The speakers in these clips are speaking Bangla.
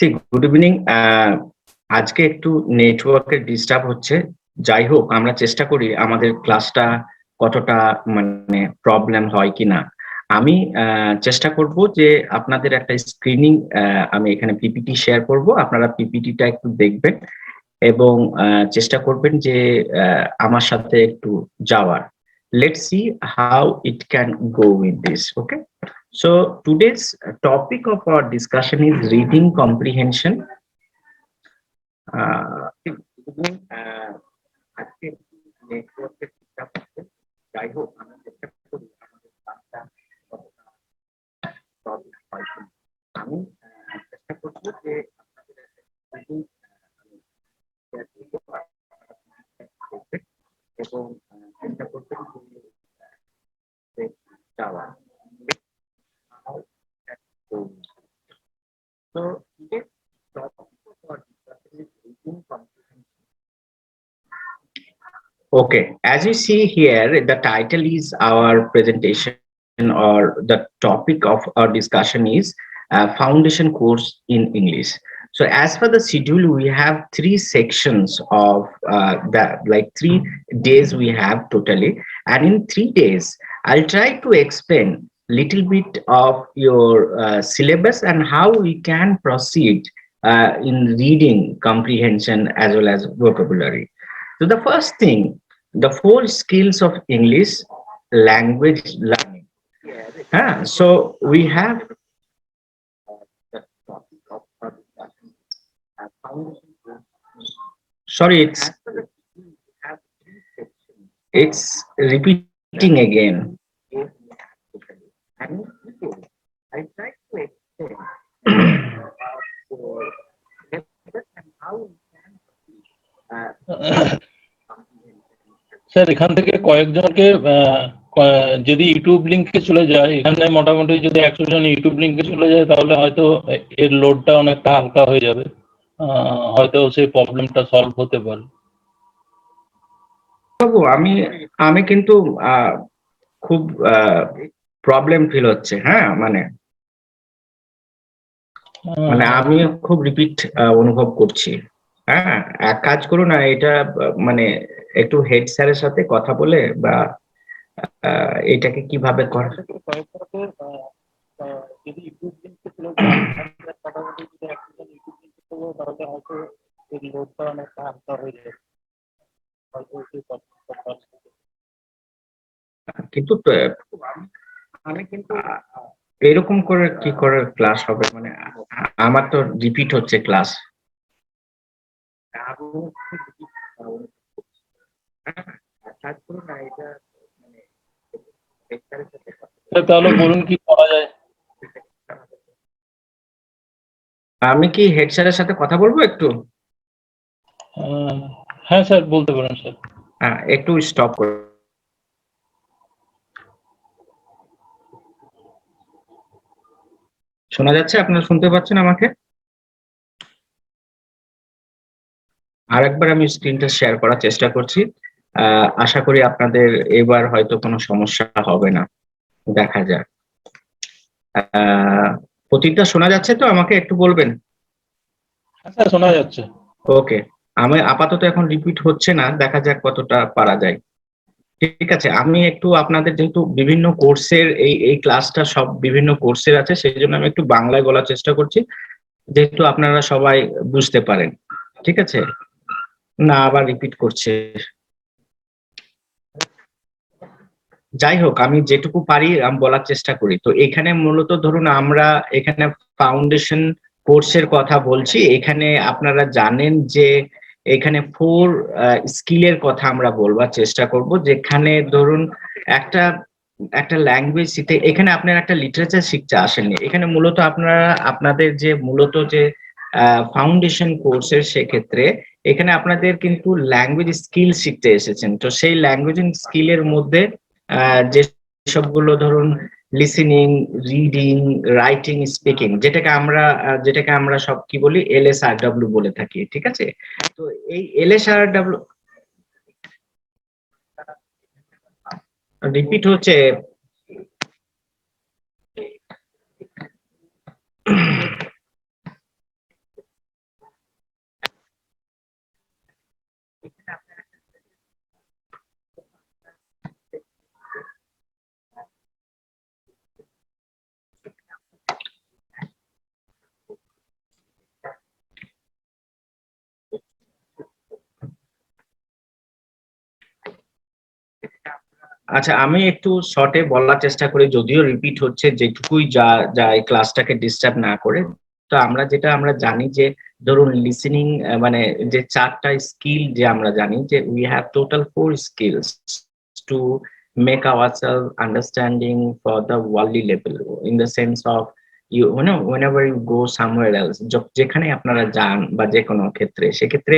C good evening. আজকে একটু নেটওয়ার্কের ডিস্টার্ব হচ্ছে। যাই হোক, আমরা চেষ্টা করি আমাদের ক্লাসটা কতটা মানে প্রবলেম হয় কিনা। আমি চেষ্টা করব যে আপনাদের একটা স্ক্রিনিং আমি এখানে পিপিটি শেয়ার করব, আপনারা পিপিটিটা একটু দেখবেন এবং চেষ্টা করবেন যে আমার সাথে একটু যাওয়ার। Let's see how it can go with this. Okay. So today's topic of our discussion is reading comprehension. আজকে নেটওয়ার্কের ডিস্টার্ব হচ্ছে। যাই হোক, আমরা চেষ্টা করি আমাদের ক্লাসটা কতটা প্রবলেম হয় কিনা। আমি চেষ্টা করবো যে আপনাদের এবং চেষ্টা করবেন যে যাওয়া। So today's topic of our discussion is reading comprehension. Okay, as you see here, the title is our presentation, or the topic of our discussion is foundation course in English. So as for the schedule, we have three sections of that, like 3 days we have totally, and in 3 days I'll try to explain little bit of your syllabus and how we can proceed in reading comprehension as well as vocabulary. So the first thing, the 4 skills of English language learning. So we have the topic of our discussion. Sorry, it's repeating again. I try to explain how we can sir এখান থেকে কয়েকজনকে যদি ইউটিউব লিংকে চলে যায়, এখানে মোটামুটি যদি 100 জন ইউটিউব লিংকে চলে যায় তাহলে হয়তো এর লোডটা অনেকটা হালকা হয়ে যাবে, হয়তো সেই প্রবলেমটা সলভ হতে পারে। আমি কিন্তু খুব প্রবলেম ফিল হচ্ছে। হ্যাঁ, মানে আমি খুব রিপিট অনুভব করছি। হ্যাঁ, এক কাজ করুন না, এটা মানে একটু হেড স্যারের সাথে কথা বলে বা এটাকে কিভাবে করা। যদি ইউটিউব লিংকে চলে যায় মোটামুটি যদি 100 জন ইউটিউব লিংকে চলে যায় তাহলে হয়তো এর লোডটা অনেকটা হালকা হয়ে যাবে, হয়তো সেই প্রবলেমটা সলভ হবে। কিন্তু আমি কিন্তু এরকম করে কি করে ক্লাস হবে? মানে আমার তো রিপিট হচ্ছে ক্লাস। তাহলে বলুন কি করা যায়। আমি কি হেড স্যারের সাথে কথা বলবো একটু? হ্যাঁ স্যার, বলতে পারেন স্যার। হ্যাঁ, একটু স্টপ করুন। শোনা যাচ্ছে? আপনারা শুনতে পাচ্ছেন আমাকে? আরেকবার আমি স্ক্রিনটা শেয়ার করার চেষ্টা করছি। আশা করি আপনাদের এবার হয়তো কোনো সমস্যা হবে না। দেখা যাক। প্রতিটা শোনা যাচ্ছে তো? আমাকে একটু বলবেন। হ্যাঁ স্যার, শোনা যাচ্ছে। ওকে, আমি আপাতত এখন রিপিট হচ্ছে না, দেখা যাক কতটা পারা যায়। ঠিক আছে, আমি একটু আপনাদের যেহেতু বিভিন্ন কোর্সের এই ক্লাসটা সব বিভিন্ন কোর্সের আছে, সেই জন্য আমি একটু বাংলায় বলার চেষ্টা করছি, যেহেতু আপনারা সবাই বুঝতে পারেন। ঠিক আছে, না আবার রিপিট করছে। যাই হোক, আমি যেটুকু পারি আমি বলার চেষ্টা করি। তো এখানে মূলত ধরুন আমরা এখানে ফাউন্ডেশন কোর্সের কথা বলছি। এখানে আপনারা জানেন যে এখানে 4 স্কিলের কথা আমরা বলবার চেষ্টা করব, যেখানে ধরুন একটা একটা ল্যাঙ্গুয়েজ শিখতে, এখানে আপনার একটা লিটারেচার শিখতে আসেননি। এখানে মূলত আপনারা আপনাদের যে মূলত যে ফাউন্ডেশন কোর্সের, সেক্ষেত্রে এখানে আপনাদের কিন্তু ল্যাঙ্গুয়েজ স্কিল শিখতে এসেছেন। তো সেই ল্যাঙ্গুয়েজ স্কিলের মধ্যে যে সবগুলো ধরুন লিসেনিং, রিডিং, রাইটিং, স্পিকিং, যেটাকে আমরা সব কি বলি, LSRW বলে থাকি। ঠিক আছে, তো এই LSRW রিপিট হচ্ছে। আচ্ছা, আমি একটু শর্টে বলার চেষ্টা করি, যদিও রিপিট হচ্ছে, যেটুকুই যা এই ক্লাসটাকে ডিস্টার্ব না করে। তো আমরা জানি যে ধরুন লিসেনিং, মানে যে 4টা স্কিল যে আমরা জানি যে we have total 4 skills to make ourself understanding for the worldly level, in the sense of whenever you go somewhere else, যেখানে আপনারা যান বা যে কোনো ক্ষেত্রে, সেক্ষেত্রে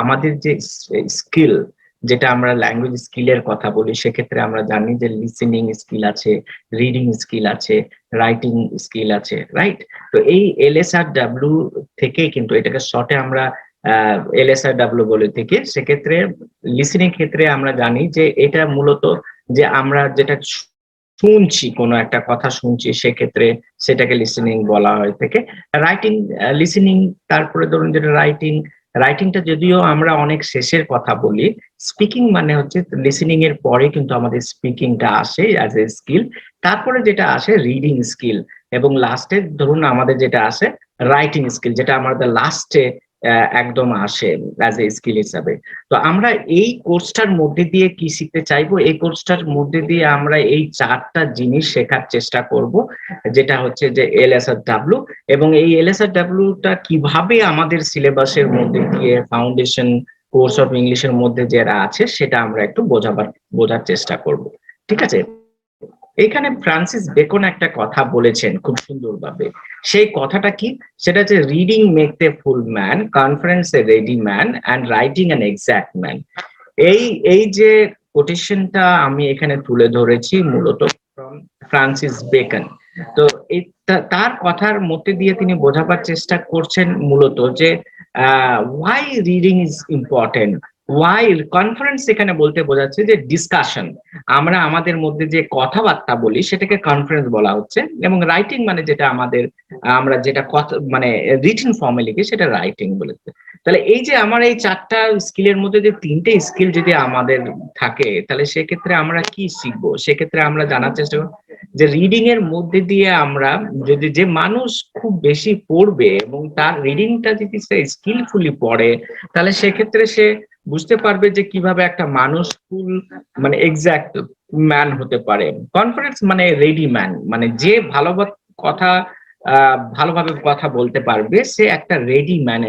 আমাদের যে স্কিল, যেটা আমরা ল্যাঙ্গুয়েজ স্কিলের কথা বলি, সেক্ষেত্রে আমরা জানি যে লিসেনিং স্কিল আছে, রিডিং স্কিল আছে, রাইটিং স্কিল আছে, রাইট? তো এই LSR-W থেকে কিন্তু এটাকে শর্টে আমরা LSR-W বলে থেকে, সেক্ষেত্রে লিসেনিং ক্ষেত্রে আমরা জানি যে এটা মূলত যে আমরা যেটা শুনছি, কোনো একটা কথা শুনছি, সেক্ষেত্রে সেটাকে লিসেনিং বলা হয় থেকে। রাইটিং, লিসেনিং, তারপরে ধরুন যেটা রাইটিংটা যদিও আমরা অনেক শেষের কথা বলি, স্পিকিং মানে হচ্ছে লিসেনিং এর পরে কিন্তু আমাদের স্পিকিংটা আসে অ্যাজ এ স্কিল, তারপরে যেটা আসে রিডিং স্কিল, এবং লাস্টে ধরুন আমাদের যেটা আসে রাইটিং স্কিল, যেটা আমাদের লাস্টে একদম আসে অ্যাজ এ স্কিল হিসাবে। তো আমরা এই কোর্সটার মধ্যে দিয়ে কি শিখতে চাইবো, এই কোর্সটার মধ্যে দিয়ে আমরা এই 4টা জিনিস শেখার চেষ্টা করব, যেটা হচ্ছে যে LSR-W, এবং এই LSR-W-টা কিভাবে আমাদের সিলেবাসের মধ্যে দিয়ে ফাউন্ডেশন কোর্স অফ ইংলিশের মধ্যে যারা আছে সেটা আমরা একটু বোঝার চেষ্টা করব। ঠিক আছে? এখানে ফ্রান্সিস বেকন একটা কথা বলেছেন খুব সুন্দরভাবে। সেই কথাটা কি? সেটা হচ্ছে reading make the full man, conference A ready man, and writing an exact man. এই এই যে কোটেশনটা আমি এখানে তুলে ধরেছি মূলত ফ্রম ফ্রান্সিস বেকন। তো এই তার কথার মধ্যে দিয়ে তিনি বোঝাবার চেষ্টা করছেন মূলত যে why reading is important, why conference এখানে বলতে বোঝাচ্ছে যে ডিসকাশন, আমরা আমাদের মধ্যে যে কথাবার্তা বলি সেটাকে কনফারেন্স বলা হচ্ছে, এবং রাইটিং মানে যেটা আমাদের আমরা যেটা কথা মানে রিটেন ফর্মে লিখি সেটা রাইটিং বলেছে। তাহলে এই যে আমার এই 4টা স্কিলের মধ্যে যে 3টে স্কিল যদি আমাদের থাকে, তাহলে সেক্ষেত্রে আমরা কি শিখবো? সেক্ষেত্রে আমরা জানার চেষ্টা করব যে রিডিং এর মধ্যে দিয়ে আমরা যদি, যে মানুষ খুব বেশি পড়বে এবং তার রিডিংটা যদি সে স্কিলফুলি পড়ে, তাহলে সেক্ষেত্রে সে বুঝতে পারবে যে কিভাবে একটা মানুষ ফুল মানে এক্সাক্ট ম্যান হতে পারে। কনফারেন্স মানে রেডি ম্যান, মানে যে ভালোভাবে কথা বলতে পারবে, সে একটা রেডি ম্যান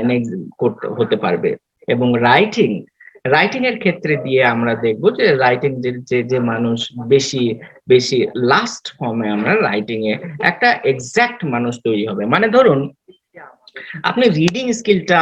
হতে পারবে। এবং রাইটিং এর ক্ষেত্রে দিয়ে আমরা দেখবো যে রাইটিং যে মানুষ বেশি বেশি লাস্ট ফর্মে আমরা রাইটিং এ একটা এক্সাক্ট মানুষ তৈরি হবে। মানে ধরুন আপনি রিডিং স্কিলটা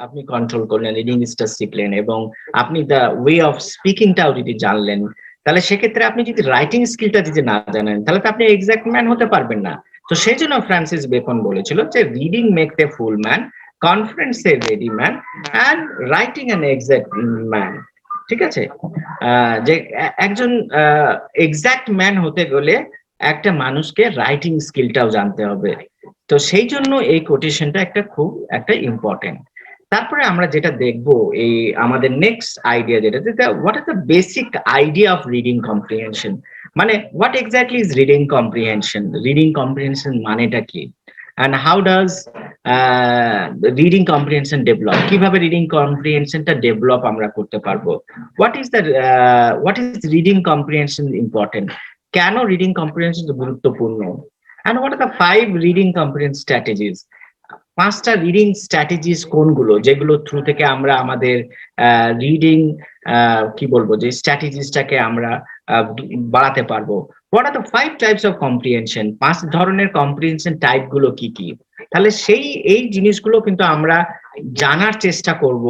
আপনি কন্ট্রোল করলেন, রিডিং স্কিলটা শিখলেন, এবং আপনি দ্য ওয়ে অফ স্পিকিংটাও যদি জানলেন, তাহলে সেক্ষেত্রে আপনি যদি রাইটিং স্কিলটা যদি না জানেন, তাহলে তো আপনি এক্সাক্ট ম্যান হতে পারবেন না। তো সেই জন্য ফ্রান্সিস বেকন বলেছিল যে reading make the full man, conference A ready man, and writing an exact man. ঠিক আছে? যে একজন এক্সাক্ট ম্যান হতে গেলে একটা মানুষকে রাইটিং স্কিলটাও জানতে হবে। তো সেই জন্য এই কোটেশনটা একটা ইম্পর্টেন্ট। তারপরে আমরা যেটা দেখবো, এই আমাদের নেক্সট আইডিয়া যেটা, what are the basic idea of reading comprehension, মানে what exactly is reading comprehension মানেটা কি, and how does reading comprehension develop, কিভাবে রিডিং কম্প্রিহেনশনটা ডেভেলপ আমরা করতে পারবো, what is reading comprehension important, কেন রিডিং কম্প্রিহেনশন গুরুত্বপূর্ণ, and what are the 5 reading comprehension strategies, 5টা রিডিং স্ট্র্যাটেজিস কোনগুলো, যেগুলো থ্রু থেকে আমরা আমাদের রিডিং কি বলবো যে স্ট্র্যাটেজিসটাকে আমরা বাড়াতে পারবো। What are the 5 types of comprehension, 5 ধরনের কম্প্রিহেনশন টাইপ গুলো কি কি, তাহলে এই জিনিসগুলো কিন্তু আমরা জানার চেষ্টা করব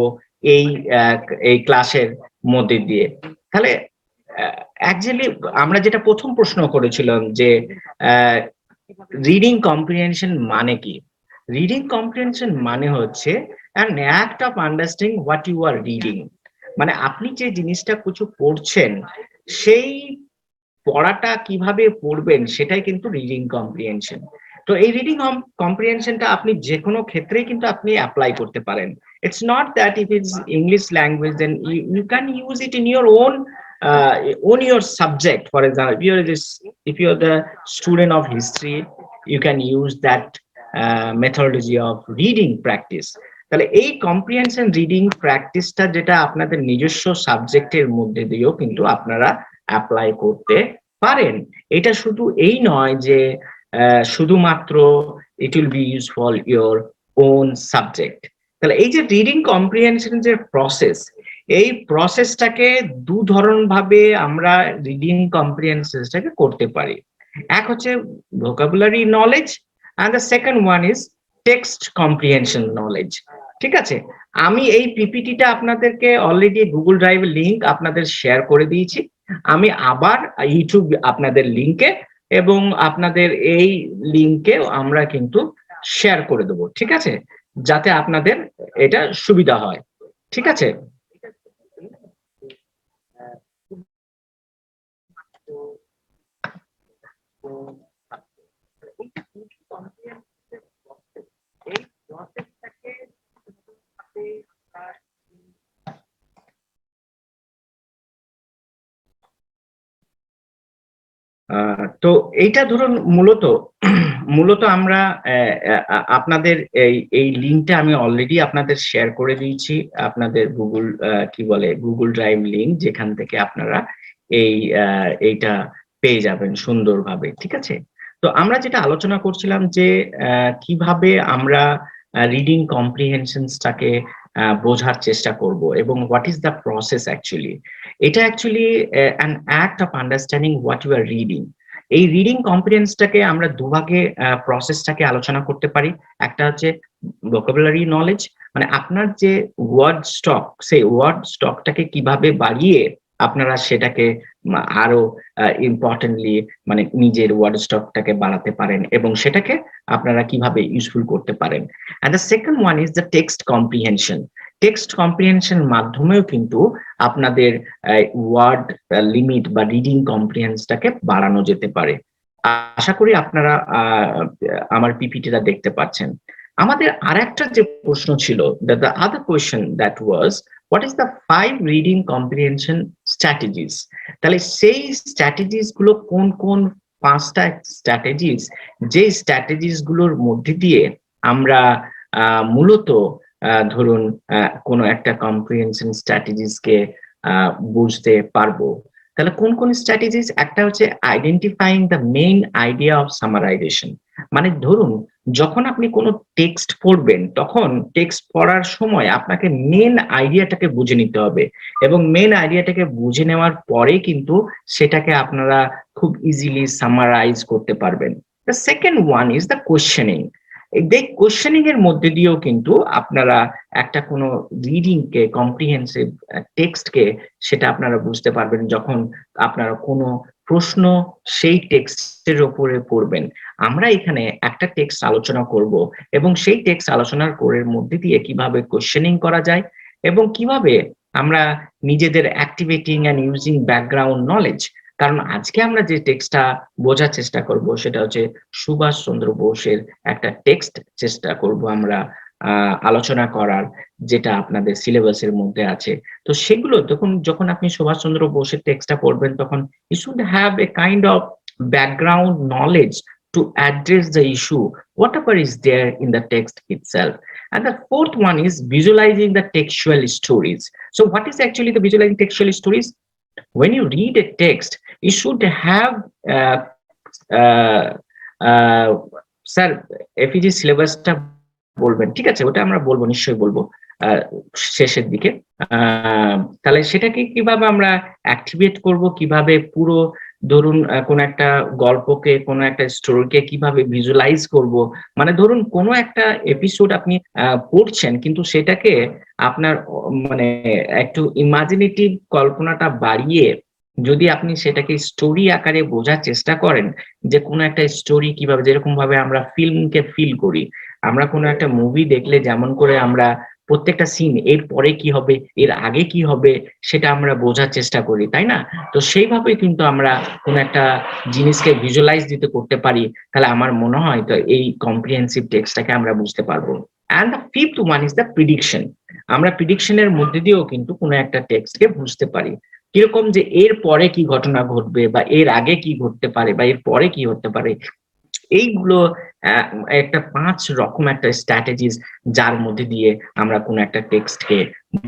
এই ক্লাসের মধ্যে দিয়ে। তাহলে অ্যাকচুয়ালি আমরা যেটা প্রথম প্রশ্ন করেছিলাম যে রিডিং কম্প্রিহেনশন মানে কি, রিডিং কম্প্রিহেনশন মানে হচ্ছে an act of understanding what you are reading, মানে আপনি যে জিনিসটা কিছু পড়ছেন, সেই পড়াটা কিভাবে পড়বেন সেটাই কিন্তু রিডিং কম্প্রিহেনশন। তো এই রিডিং কম্প্রিহেনশনটা আপনি যে কোনো ক্ষেত্রেই কিন্তু আপনি অ্যাপ্লাই করতে পারেন। It's not that if it's English language then you can use it in your own your subject. For example, if you're the student of history, you can use that methodology of reading practice. তাহলে এই কম্প্রিহেনশন রিডিং প্র্যাকটিসটা যেটা আপনাদের নিজস্ব সাবজেক্টের মধ্যে দিয়েও কিন্তু আপনারা অ্যাপ্লাই করতে পারেন। এটা শুধু এই নয় যে শুধুমাত্র ইট will B use for your own subject. তাহলে এই যে রিডিং কম্প্রিহেনশন যে প্রসেস, এই প্রসেসটাকে দু ধরন ভাবে আমরা রিডিং কম্প্রিহেনশনটাকে করতে পারি। এক হচ্ছে vocabulary knowledge, and the second one is text comprehension knowledge. ঠিক আছে, আমি এই পিপিটিটা আপনাদেরকে অলরেডি গুগল ড্রাইভের লিংক আপনাদের শেয়ার করে দিয়েছি। আমি আবার ইউটিউব আপনাদের লিংকে এবং আপনাদের এই লিংকে আমরা কিন্তু শেয়ার করে দেবো, ঠিক আছে, যাতে আপনাদের এটা সুবিধা হয়। ঠিক আছে, তো এইটা ধরুন মূলত আমরা আপনাদের এই লিঙ্কটা আমি অলরেডি আপনাদের শেয়ার করে দিয়েছি, আপনাদের গুগল কি বলে গুগল ড্রাইভ লিঙ্ক, যেখান থেকে আপনারা এইটা পেয়ে যাবেন সুন্দরভাবে। ঠিক আছে, তো আমরা যেটা আলোচনা করছিলাম যে কিভাবে আমরা রিডিং কম্প্রিহেনশনসটাকে বোঝার চেষ্টা করব এবং what is the process actually. এটা actually an act of understanding what you are reading. এই রিডিং কম্প্রিহেন্সটাকে আমরা দুভাগে প্রসেসটাকে আলোচনা করতে পারি। একটা হচ্ছে ভোকাবুলারি নলেজ, মানে আপনার যে ওয়ার্ড স্টক, সেই ওয়ার্ড স্টকটাকে কিভাবে বাড়িয়ে আপনারা সেটাকে আরো ইম্পর্টেন্টলি মানে নিজের ওয়ার্ড স্টকটাকে বাড়াতে পারেন এবং সেটাকে আপনারা কিভাবে ইউজফুল করতে পারেন। And the second one is the text comprehension. Text comprehension মাধ্যমেও কিন্তু আপনাদের ওয়ার্ড লিমিট বা রিডিং কম্প্রিহেন্সটাকে বাড়ানো যেতে পারে। আশা করি আপনারা আমার পিপিটিটা দেখতে পাচ্ছেন। আমাদের আরেকটা যে প্রশ্ন ছিল, the other question that was what is the 5 reading comprehension strategies। তাহলে সেই স্ট্র্যাটেজিস গুলো কোন কোন 5টা স্ট্র্যাটেজিস, যে স্ট্র্যাটেজিস গুলোর মধ্যে দিয়ে আমরা মূলত ধরুন কোনো একটা কম্প্রিহেনশন স্ট্র্যাটেজিসকে বুঝতে পারবো। তাহলে কোন কোন স্ট্র্যাটেজিস? একটা হচ্ছে identifying the main idea of summarisation. মানে ধরুন যখন আপনি কোনো টেক্সট পড়বেন, তখন টেক্সট পড়ার সময় আপনাকে মেন আইডিয়াটাকে বুঝে নিতে হবে এবং মেন আইডিয়াটাকে বুঝে নেওয়ার পরে কিন্তু সেটাকে আপনারা খুব ইজিলি সামারাইজ করতে পারবেন। The second one is the questioning. এই কোয়েশ্চেনিং এর মধ্যে দিয়েও কিন্তু আপনারা একটা কোনো রিডিং কে কম্প্রিহেন্সিভ টেক্সটকে সেটা আপনারা বুঝতে পারবেন যখন আপনারা কোনো প্রশ্ন সেই টেক্সটের উপরে পড়বেন। আমরা এখানে একটা টেক্সট আলোচনা করব এবং সেই টেক্সট আলোচনার করের মধ্যে দিয়ে কিভাবে কোয়েশ্চেনিং করা যায় এবং কিভাবে আমরা নিজেদের activating and using background knowledge. কারণ আজকে আমরা যে টেক্সটটা বোঝার চেষ্টা করব সেটা হচ্ছে সুভাষ চন্দ্র বোসের একটা টেক্সট চেষ্টা করব আমরা আলোচনা করার, যেটা আপনাদের সিলেবাসের মধ্যে আছে। তো সেগুলো যখন আপনি সুভাষ চন্দ্র বোসের টেক্সটটা পড়বেন, তখন you should have a kind of background knowledge to address the issue, whatever is there in the text itself. And the fourth one is visualizing the textual stories. So what is actually the visualizing textual stories? When you read a text, you should have sir FEG সিলেবাসটা বলবেন, ঠিক আছে? ওটা আমরা বলবো, নিশ্চয়ই বলবো শেষের দিকে। তাহলে সেটাকে কিভাবে আমরা অ্যাক্টিভেট করব, কিভাবে পুরো ধরুন কোন একটা গল্পকে, কোন একটা স্টোরিকে কিভাবে ভিজুয়ালাইজ করব। মানে ধরুন কোন একটা এপিসোড আপনি পড়ছেন, কিন্তু সেটাকে আপনার মানে একটু ইমাজিনেটিভ কল্পনাটা বাড়িয়ে যদি আপনি সেটাকে স্টোরি আকারে বোঝার চেষ্টা করেন, যে কোনো একটা স্টোরি কিভাবে, যেরকম ভাবে আমরা ফিল্মকে ফিল করি, আমরা কোনো একটা মুভি দেখলে যেমন করে আমরা প্রত্যেকটা সিন এর পরে কি হবে, এর আগে কি হবে, সেটা আমরা বোঝার চেষ্টা করি, তাই না? তো সেইভাবে কিন্তু আমরা কোনো একটা জিনিসকে ভিজুয়ালাইজ দিতে করতে পারি। তাহলে আমার মনে হয় তো এই কম্প্রিহেন্সিভ টেক্সটটাকে আমরা বুঝতে পারবো। And the fifth one is the prediction. আমরা প্রিডিকশনের মধ্যে দিয়েও কিন্তু কোনো একটা টেক্সটকে বুঝতে পারি, কিরকম যে এর পরে কি ঘটনা ঘটবে বা এর আগে কি ঘটতে পারে বা এর পরে কি হতে পারে। এইগুলো একটা 5 রকম একটা স্ট্র্যাটেজিস, যার মধ্যে দিয়ে আমরা কোন একটা টেক্সটকে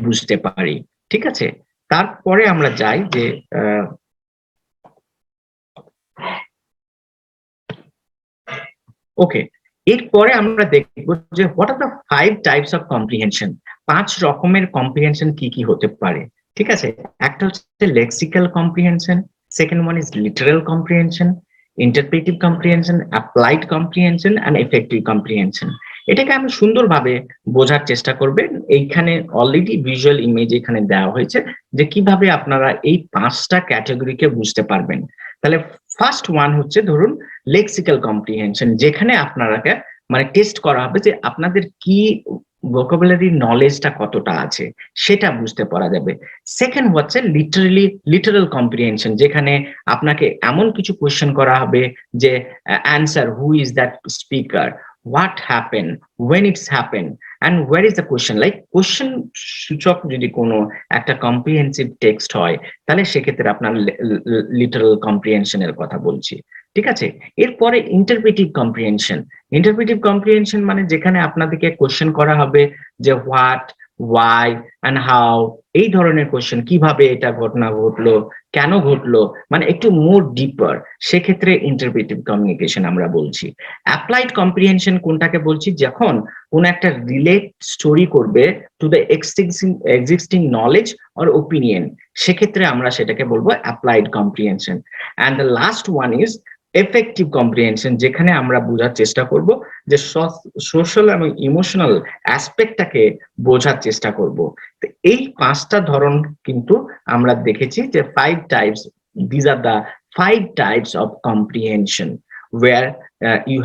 বুঝতে পারি। ঠিক আছে, তারপরে আমরা যাই যে ওকে, এরপরে আমরা দেখবো যে what are the 5 types of comprehension. 5 রকমের কম্প্রিহেনশন কি কি হতে পারে, ঠিক আছে? একটা হচ্ছে lexical comprehension, second one is literal comprehension, interpretive comprehension, applied comprehension and effective comprehension. এটাকে আমি সুন্দরভাবে বোঝার চেষ্টা করবেন। এইখানে অলরেডি ভিজুয়াল ইমেজ এখানে দেওয়া হয়েছে যে কিভাবে আপনারা এই 5টা ক্যাটাগরিকে বুঝতে পারবেন। তাহলে ফার্স্ট ওয়ান হচ্ছে ধরুন লেক্সিক্যাল কম্প্রিহেনশন, যেখানে আপনারাকে মানে টেস্ট করা হবে যে আপনাদের কি ভোকাবুলারি নলেজটা কতটা আছে সেটা বুঝতে পারা যাবে। সেকেন্ড হচ্ছে লিটারাল কম্প্রিহেনশন, যেখানে আপনাকে এমন কিছু কোয়েশ্চেন করা হবে যে answer, who is that speaker, what happen, when it's happen and where is the question. Like question সূচক যদি কোনো একটা কম্প্রিহেন্সিভ টেক্সট হয়, তাহলে সেক্ষেত্রে আপনার লিটারাল কম্প্রিহেনশনের কথা বলছি, ঠিক আছে? এরপরে ইন্টারপ্রেটিভ কম্প্রিহেনশন। ইন্টারপ্রেটিভ কম্প্রিহেনশন মানে যেখানে আপনাদেরকে কোশ্চেন করা হবে যে হোয়াট, ওয়াই এন্ড হাউ, এই ধরনের কোশ্চেন, কিভাবে এটা ঘটনা ঘটলো, কেন ঘটলো, মানে একটু মোর ডিপার, সেক্ষেত্রে ইন্টারপ্রেটিভ কমিউনিকেশন আমরা বলছি। অ্যাপ্লাইড কম্প্রিহেনশন কোনটাকে বলছি, যখন কোন একটা রিলেট স্টোরি করবে to the existing knowledge or opinion, সেক্ষেত্রে আমরা সেটাকে বলবো applied comprehension. And the last one is effective comprehension, যেখানে আমরা বোঝার চেষ্টা করব যে সোশ্যাল এবং ইমোশনাল অ্যাসপেক্টটাকে বোঝার চেষ্টা করব। তো এই 5টা ধরন কিন্তু আমরা দেখেছি যে 5 types, these are the 5 types of comprehension where you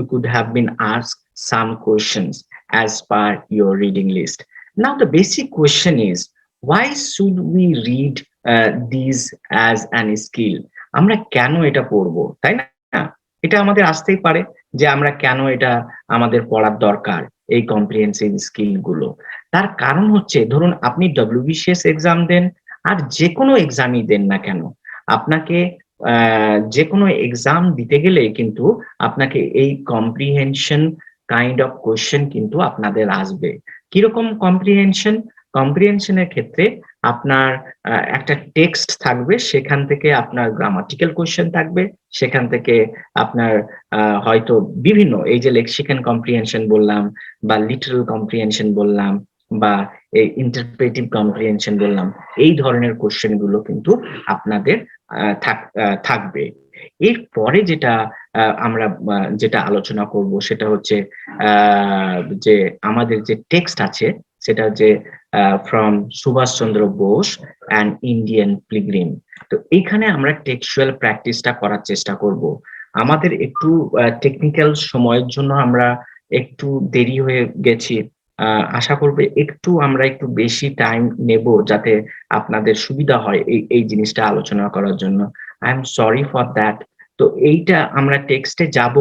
could have been asked some questions as per your reading list. Now the basic question is, why should we read these as an skill? আমরা কেন এটা পড়বো, তাই না? এটা আমাদের আসতেই পারে যে আমরা কেন এটা আমাদের পড়ার দরকার এই কম্প্রিহেনসিভ স্কিল গুলো। তার কারণ হচ্ছে ধরুন আপনি ডব্লিউবিসিএস এক্সাম দেন আর যে কোনো এক্সামই দেন না কেন, আপনাকে যে কোনো এক্সাম দিতে গেলে কিন্তু আপনাকে এই কম্প্রিহেনশন কাইন্ড অফ কোয়েশ্চেন কিন্তু আপনাদের আসবে। কিরকম কম্প্রিহেনশন? কম্প্রিহেনশনের ক্ষেত্রে আপনার একটা টেক্সট থাকবে, সেখান থেকে আপনার গ্রামাটিক্যাল কোয়েশ্চেন থাকবে, সেখান থেকে আপনার হয়তো বিভিন্ন, এই যে লেক্সিক্যাল কম্প্রিহেনশন বললাম বা লিটারাল কম্প্রিহেনশন বললাম বা এই ইন্টারপ্রেটিভ কম্প্রিহেনশন বললাম, এই ধরনের কোয়েশ্চেন গুলো কিন্তু আপনাদের থাকবে। এরপরে যেটা আমরা যেটা আলোচনা করব সেটা হচ্ছে যে আমাদের যে টেক্সট আছে সেটা হচ্ছে from Subhash Chandra Bose and Indian pilgrim. তো এইখানে আমরা টেক্সচুয়াল প্র্যাকটিসটা করার চেষ্টা করব। আমাদের একটু টেকনিক্যাল সময়ের জন্য আমরা একটু দেরি হয়ে গেছি, আশা করব আমরা একটু বেশি টাইম নেব যাতে আপনাদের সুবিধা হয় এই জিনিসটা আলোচনা করার জন্য। I am sorry for that. তো এইটা আমরা টেক্সটে যাব,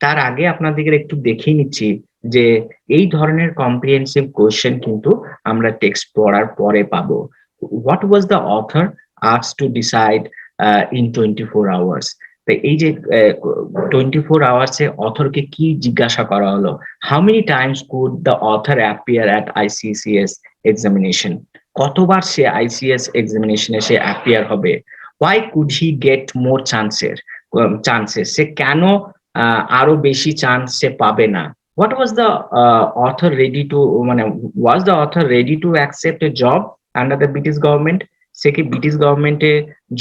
তার আগে আপনাদের একটু দেখিয়ে নিচ্ছি যে এই ধরনের কম্প্রিহেনসিভ কোয়েশ্চেন কিন্তু আমরা টেক্সট পড়ার পরে পাবো। What was the author asked to decide in 24 hours. তো এই যে 24 আওয়ার্সে অথরকে কি জিজ্ঞাসা করা হলো, how many times could the author appear at ICCS examination, কতবার সে আইসিএস এক্সামিনেশনে সে অ্যাপিয়ার হবে, why could he get more chances, সে কেন আরো বেশি চান্স সে পাবে না, what was the author ready to, মানে was the author ready to accept a job under the British government, সে কি ব্রিটিশ গভর্নমেন্টে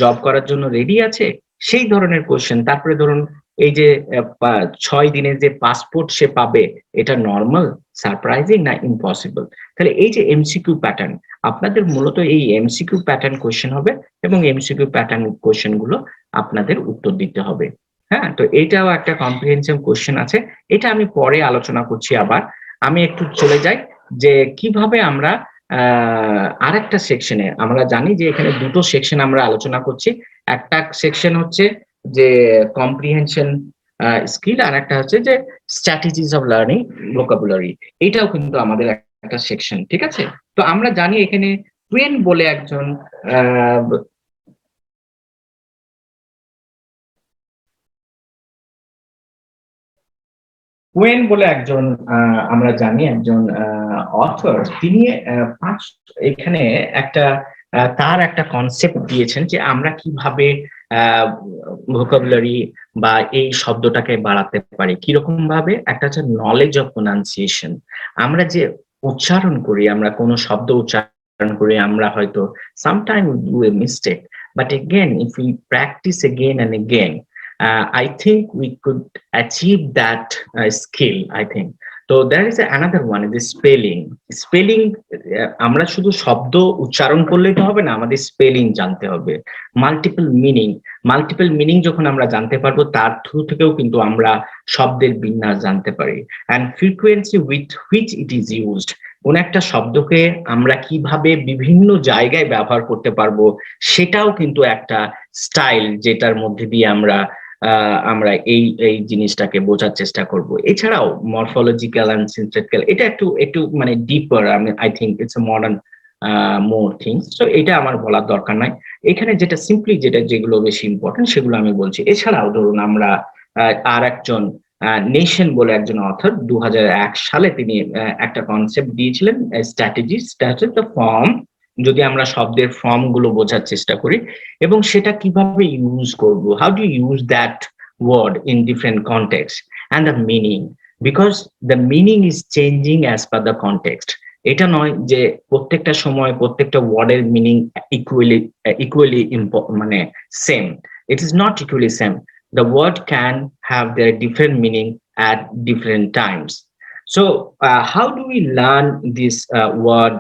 জব করার জন্য রেডি আছে, সেই ধরনের কোশ্চেন। তারপরে ধরুন এই যে 6 দিনের যে পাসপোর্ট সে পাবে, এটা নর্মাল, সারপ্রাইজিং না ইম্পসিবল। তাহলে এই যে এমসিকিউ প্যাটার্ন, আপনাদের মূলত এই এমসিকিউ প্যাটার্ন কোশ্চেন হবে এবং এমসিকিউ প্যাটার্ন কোশ্চেন গুলো আপনাদের উত্তর দিতে হবে। হ্যাঁ, তো এটাও একটা কম্প্রিহেনসিভ কোশ্চেন আছে, এটা আমি পরে আলোচনা করছি। আবার আমি একটু চলে যাই যে কিভাবে আমরা আরেকটা সেকশনে, আমরা জানি যে এখানে দুটো সেকশন আমরা আলোচনা করছি। একটা সেকশন হচ্ছে যে কম্প্রিহেনশন স্কিল, আর একটা হচ্ছে যে স্ট্র্যাটেজিস অফ লার্নিং ভোকাবুলারি, এটাও কিন্তু আমাদের একটা সেকশন, ঠিক আছে? তো আমরা জানি এখানে টুয়েন বলে একজন ওয়েন বলে একজন আমরা জানি একজন অথর, তিনি এখানে একটা তার একটা কনসেপ্ট দিয়েছেন যে আমরা কিভাবে ভোকাবুলারি বা এই শব্দটাকে বাড়াতে পারি কিরকম ভাবে? একটা হচ্ছে নলেজ অফ প্রোনাউন্সিয়েশন। আমরা যে উচ্চারণ করি, আমরা কোনো শব্দ উচ্চারণ করি, আমরা হয়তো sometime do a mistake, but again if we practice again and again, I think we could achieve that skill, I think. So there is another one, the spelling. Spelling, আমরা শুধু শব্দ উচ্চারণ করলেই তো হবে না, আমাদের স্পেলিং জানতে হবে। মাল্টিপল মিনিং যখন আমরা জানতে পারবো, তার থ্রু থেকেও কিন্তু আমরা শব্দের বিন্যাস জানতে পারি। And frequency with which it is used, কোন একটা শব্দকে আমরা কিভাবে বিভিন্ন জায়গায় ব্যবহার করতে পারবো, সেটাও কিন্তু একটা স্টাইল, যেটার মধ্যে দিয়ে আমরা এই জিনিসটাকে বোঝার চেষ্টা করব। এছাড়াও মরফোলজিক্যাল এন্ড সিনথেটিক্যাল, এটা একটু মানে deeper, I think it's a modern more things. তো এটা আমার বলার দরকার নাই। এখানে যেটা সিম্পলি যেগুলো বেশি ইম্পর্টেন্ট সেগুলো আমি বলছি। এছাড়াও ধরুন আমরা আর একজন নেশন বলে একজন অথর 2001 সালে তিনি একটা কনসেপ্ট দিয়েছিলেন, স্ট্র্যাটেজি, দ্য ফর্ম। যদি আমরা শব্দের ফর্ম গুলো বোঝার চেষ্টা করি এবং সেটা কিভাবে ইউজ করব, how do use that word in different context and the meaning, because the meaning is changing as per the context. এটা নয় যে প্রত্যেকটা সময় প্রত্যেকটা ওয়ার্ডের মিনিং ইকুয়ালি মানে same. It is not equally same. The word can have their different meaning at different times. So how do we learn this word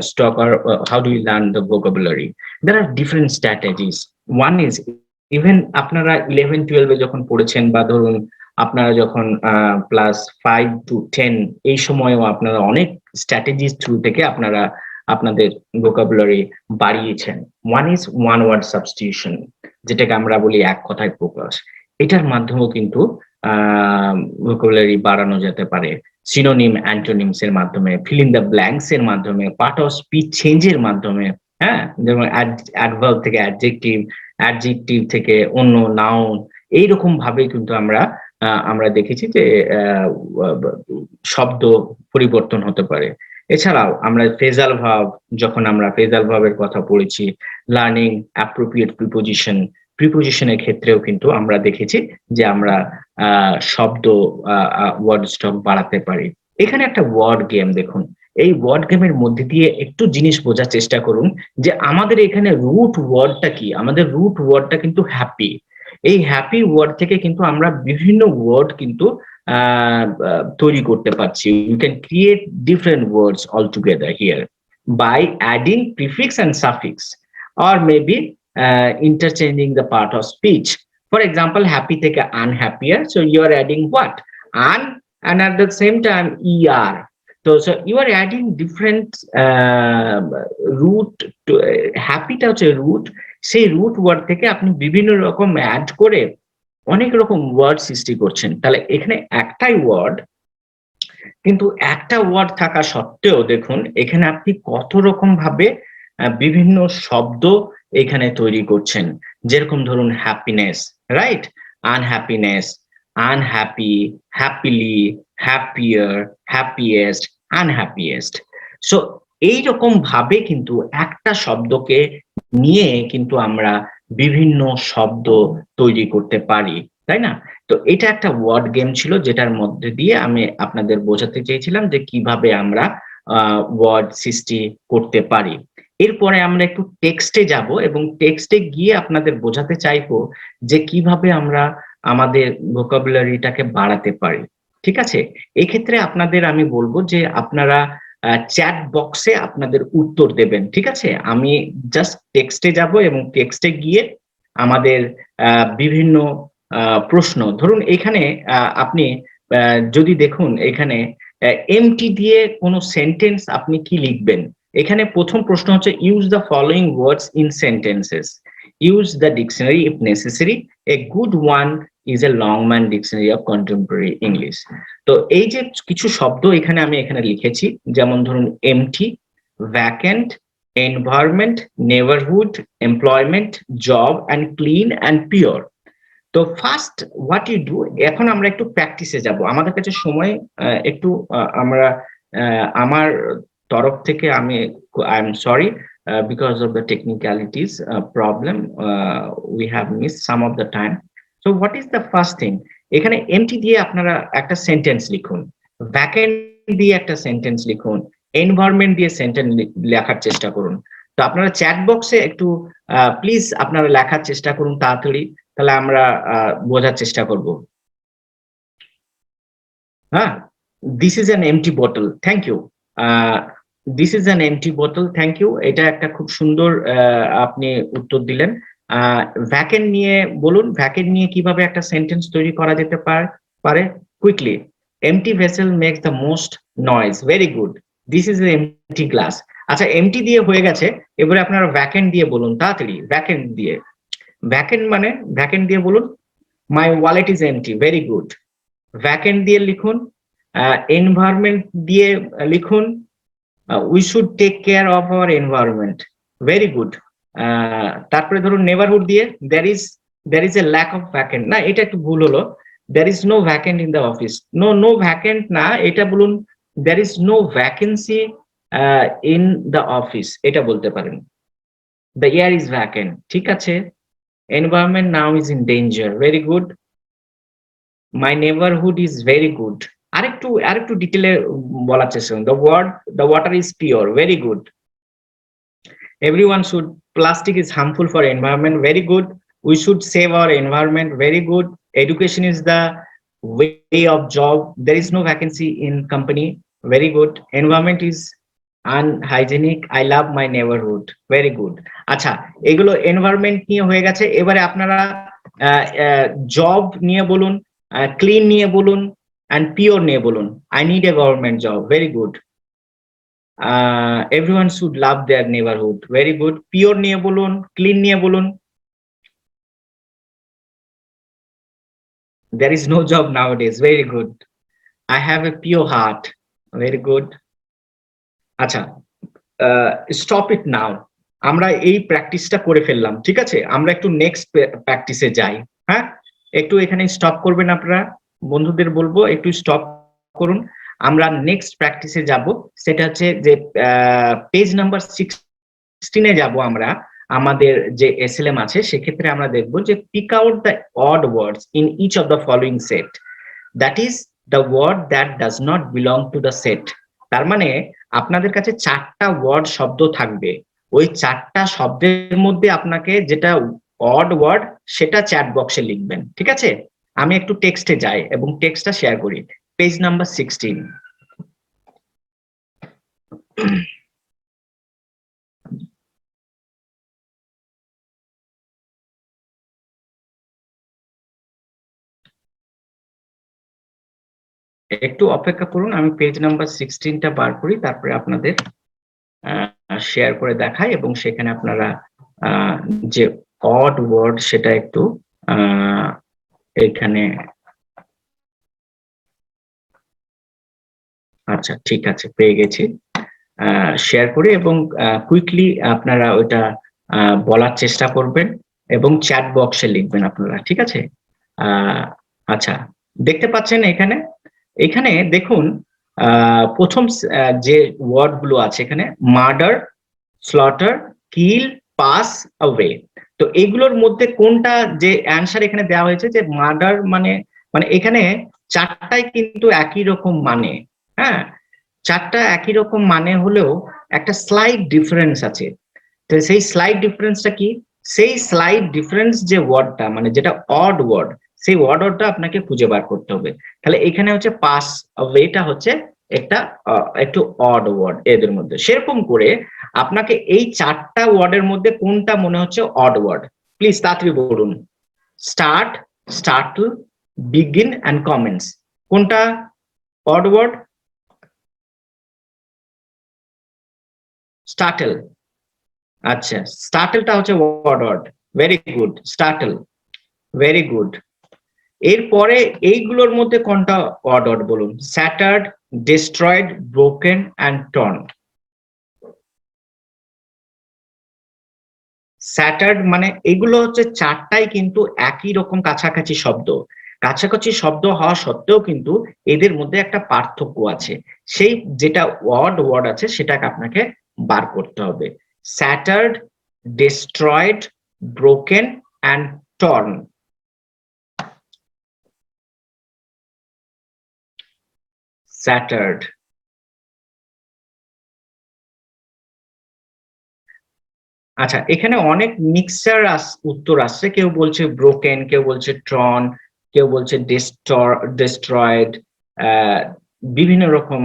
stock, or how do we learn the vocabulary? There are different strategies. One is, even আপনারা 11-12 যখন পড়েছেন, বা ধরুন আপনারা যখন ক্লাস 5 to 10 এই সময়ও আপনারা অনেক স্ট্র্যাটেজিস থ্রু থেকে আপনারা আপনাদের ভোকাবুলারি বাড়িয়েছেন। One is one word substitution, যেটাকে আমরা বলি এক কথায় প্রকাশ। এটার মাধ্যমেও কিন্তু ভোকাবুলারি বাড়ানো যেতে পারে। সিনোনিম, অ্যান্টোনিমস এর মাধ্যমে, ফিল ইন দ্য ব্ল্যাঙ্কস এর মাধ্যমে, পার্ট অফ স্পিচ চেঞ্জের মাধ্যমে, হ্যাঁ, যেমন অ্যাডভার্ব থেকে অ্যাডজেক্টিভ, অ্যাডজেক্টিভ থেকে অন্য নাউন, এইরকম ভাবে কিন্তু আমরা দেখেছি যে শব্দ পরিবর্তন হতে পারে। এছাড়াও আমরা ফ্রেজাল ভার্ব, যখন আমরা ফ্রেজাল ভার্বের কথা পড়েছি, লার্নিং অ্যাপ্রোপ্রিয়েট প্রিপোজিশনের ক্ষেত্রেও কিন্তু আমরা দেখেছি যে আমরা শব্দ ওয়ার্ড স্টক বাড়াতে পারি। এখানে একটা ওয়ার্ড গেম দেখুন, এই ওয়ার্ড গেমের মধ্যে দিয়ে একটু জিনিস বোঝার চেষ্টা করুন যে আমাদের এখানে রুট ওয়ার্ডটা কি। আমাদের রুট ওয়ার্ডটা কিন্তু হ্যাপি। এই হ্যাপি ওয়ার্ড থেকে কিন্তু আমরা বিভিন্ন ওয়ার্ড কিন্তু তৈরি করতে পারছি। You can create different words all together here by adding prefix and suffix, or maybe interchanging the part of speech. For example, happy থেকে unhappier, so you are adding what? And at the same time er. So you are adding different root to happy টা হচ্ছে রুট, সেই রুট ওয়ার্ড থেকে আপনি বিভিন্ন রকম অ্যাড করে অনেক রকম ওয়ার্ড সৃষ্টি করছেন। তাহলে এখানে একটাই ওয়ার্ড, কিন্তু একটা ওয়ার্ড থাকা সত্ত্বেও দেখুন এখানে আপনি কত রকম ভাবে বিভিন্ন শব্দ এখানে তৈরি করছেন। যেরকম ধরুন happiness, right, unhappiness, unhappy, happily, happier, happiest, unhappiest. So এইরকম ভাবে কিন্তু একটা শব্দকে নিয়ে কিন্তু আমরা বিভিন্ন শব্দ তৈরি করতে পারি, তাই না? তো এটা একটা ওয়ার্ড গেম ছিল, যেটার মধ্যে দিয়ে আমি আপনাদের বোঝাতে চেয়েছিলাম যে কিভাবে আমরা ওয়ার্ড সৃষ্টি করতে পারি। এরপরে আমরা একটু টেক্সটে যাব এবং টেক্সটে গিয়ে আপনাদের বোঝাতে চাইবো যে কিভাবে আমরা আমাদের ভোকাবুলারিটাকে বাড়াতে পারি। ঠিক আছে? এক্ষেত্রে আপনাদের আমি বলবো যে আপনারা চ্যাট বক্সে আপনাদের উত্তর দেবেন। ঠিক আছে? আমি জাস্ট টেক্সটে যাব এবং টেক্সটে গিয়ে আমাদের বিভিন্ন প্রশ্ন, ধরুন এখানে আপনি যদি দেখুন এখানে এমটি দিয়ে কোনো সেন্টেন্স আপনি কি লিখবেন। এখানে প্রথম প্রশ্ন হচ্ছে use the following words in sentences, use the dictionary if necessary, a good one is a Longman dictionary of contemporary English. তো এই যে কিছু শব্দ আমি এখানে লিখেছি, যেমন ধরুন empty, vacant, environment, neighbourhood, employment, job and clean and pure. তো ফার্স্ট হোয়াট ইউ ডু, এখন আমরা একটু প্র্যাকটিসে যাব। আমাদের কাছে সময় একটু আমরা আমার তরফ থেকে I am sorry, because of the technicalities problem, we have missed some of the time. So what is the first thing? এখানে এমটি দিয়ে আপনারা একটা সেন্টেন্স লিখুন, ভ্যাকেন্ট দিয়ে একটা সেন্টেন্স লিখুন, এনভায়রনমেন্ট দিয়ে সেন্টেন্স লেখার চেষ্টা করুন। তো আপনারা চ্যাট বক্সে একটু প্লিজ আপনারা লেখার চেষ্টা করুন তাড়াতাড়ি, তাহলে আমরা বোঝার চেষ্টা করব। হ্যাঁ, this is an empty bottle, thank you. This is an empty bottle, thank you. এটা একটা খুব সুন্দর আপনি উত্তর দিলেন। ভ্যাকেন্ট নিয়ে বলুন, ভ্যাকেন্ট নিয়ে কিভাবে একটা সেন্টেন্স তৈরি করা যেতে পারে quickly. Empty vessel makes the most noise, very good. This is empty glass. আচ্ছা, এমটি দিয়ে হয়ে গেছে, এবারে আপনারা ভ্যাকেন্ট দিয়ে বলুন তাড়াতাড়ি। ভ্যাকেন্ট দিয়ে, ভ্যাকেন্ট মানে ভ্যাকেন্ট দিয়ে বলুন, my wallet is empty, very good. Vacant দিয়ে লিখুন। এনভায়রনমেন্ট দিয়ে লিখুন, we should take care of our environment, very good. তারপরে ধরুন নেবারহুড দিয়ে, there is a lack of vacant, না এটা একটু ভুল হলো, there is no vacant in the office, no vacant না, এটা বলুন there is no vacancy in the office, এটা বলতে পারেন। the air is vacant, ঠিক আছে। environment now is in danger, very good. my neighborhood is very good, আরেকটু ডিটেইলে বলার চেষ্টা করুন। the water is pure, very good. everyone should, plastic is harmful for environment, very good. we should save our environment, very good. education is the way of job, there is no vacancy in company, very good. environment is unhygienic, I love my neighborhood, very good. আচ্ছা, এগুলো এনভায়রনমেন্ট নিয়ে হয়ে গেছে। এবারে আপনারা জব নিয়ে বলুন, ক্লিন নিয়ে বলুন, and pure নিয়ে বলুন, I need a government job, very good. everyone should love their neighborhood, very good. pure নিয়ে বলুন, clean নিয়ে বলুন, there is no job nowadays, very good. I have a pure heart, very good. আচ্ছা, stop it now, আমরা এই প্র্যাকটিসটা করে ফেললাম, ঠিক আছে। আমরা একটু নেক্সট প্র্যাকটিসে যাই। হ্যাঁ, একটু এখানে স্টপ করবেন আপনারা, বন্ধুদের বলবো একটু স্টপ করুন। আমরা নেক্সট প্র্যাকটিসে যাব, সেটা হচ্ছে যে পেজ নাম্বার 16-এ যাব আমরা। আমাদের যে এসএলএম আছে সেক্ষেত্রে আমরা দেখব যে pick out the odd words in each of the following set, that is the word that does not belong to the set. তার মানে আপনাদের কাছে 4টা ওয়ার্ড শব্দ থাকবে, ওই 4টা শব্দের মধ্যে আপনাকে যেটা অড ওয়ার্ড সেটা চ্যাট বক্সে লিখবেন, ঠিক আছে। আমি একটু টেক্সটে যাই এবং টেক্সটটা শেয়ার করি। পেজ নাম্বার 16, একটু অপেক্ষা করুন, আমি পেজ নাম্বার 16টা বার করি, তারপরে আপনাদের শেয়ার করে দেখাই এবং সেখানে আপনারা যে অড ওয়ার্ড সেটা একটু এখানে, আচ্ছা ঠিক আছে, পেয়ে গেছি। শেয়ার করে এবং কুইকলি আপনারা ওইটা বলার চেষ্টা করবেন এবং চ্যাট বক্সে লিখবেন আপনারা, ঠিক আছে। আচ্ছা, দেখতে পাচ্ছেন এখানে দেখুন প্রথম যে ওয়ার্ড গুলো আছে এখানে, মার্ডার, স্লটার, কিল, পাস অ্যাওয়ে। তো এইগুলোর মধ্যে কোনটা যে অ্যানসার এখানে দেওয়া হয়েছে, যে মার্ডার মানে এখানে 4টাই কিন্তু একই রকম মানে, হ্যাঁ 4টা একই রকম মানে হলেও একটা স্লাইড ডিফারেন্স আছে। তো সেই স্লাইড ডিফারেন্সটা কি? সেই স্লাইড ডিফারেন্স যে ওয়ার্ডটা মানে যেটা অড ওয়ার্ড, সেই ওয়ার্ডটা আপনাকে খুঁজে বার করতে হবে। তাহলে এখানে হচ্ছে পাস অ্যাওয়েটা হচ্ছে একটু অড ওয়ার্ড এদের মধ্যে। সেরকম করে আপনাকে এই 4টা ওয়ার্ডের মধ্যে কোনটা মনে হচ্ছে অড ওয়ার্ড, প্লিজ তাড়াতাড়ি বলুন। Start, startle, begin and comments, কোনটা অড ওয়ার্ড? স্টার্টল। আচ্ছা, স্টার্টলটা হচ্ছে odd word, very good. Startle, very good. এরপরে এইগুলোর মধ্যে কোনটা অড ওয়ার্ড বলুন? Shattered, destroyed, broken and torn. Shattered মানে এগুলো হচ্ছে 4টাই কিন্তু একই রকম কাছাকাছি শব্দ। কাছাকাছি শব্দ হওয়া সত্ত্বেও কিন্তু এদের মধ্যে একটা পার্থক্য আছে, সেই যেটা অড ওয়ার্ড আছে সেটাকে আপনাকে বার করতে হবে। shattered, destroyed, broken and torn. Shattered. আচ্ছা, এখানে অনেক মিক্সচার উত্তর আসছে। কেউ বলছে ব্রোকেন, কেউ বলছে ট্রন, কেউ বলছে ডিস্ট্রয়েড, বিভিন্ন রকম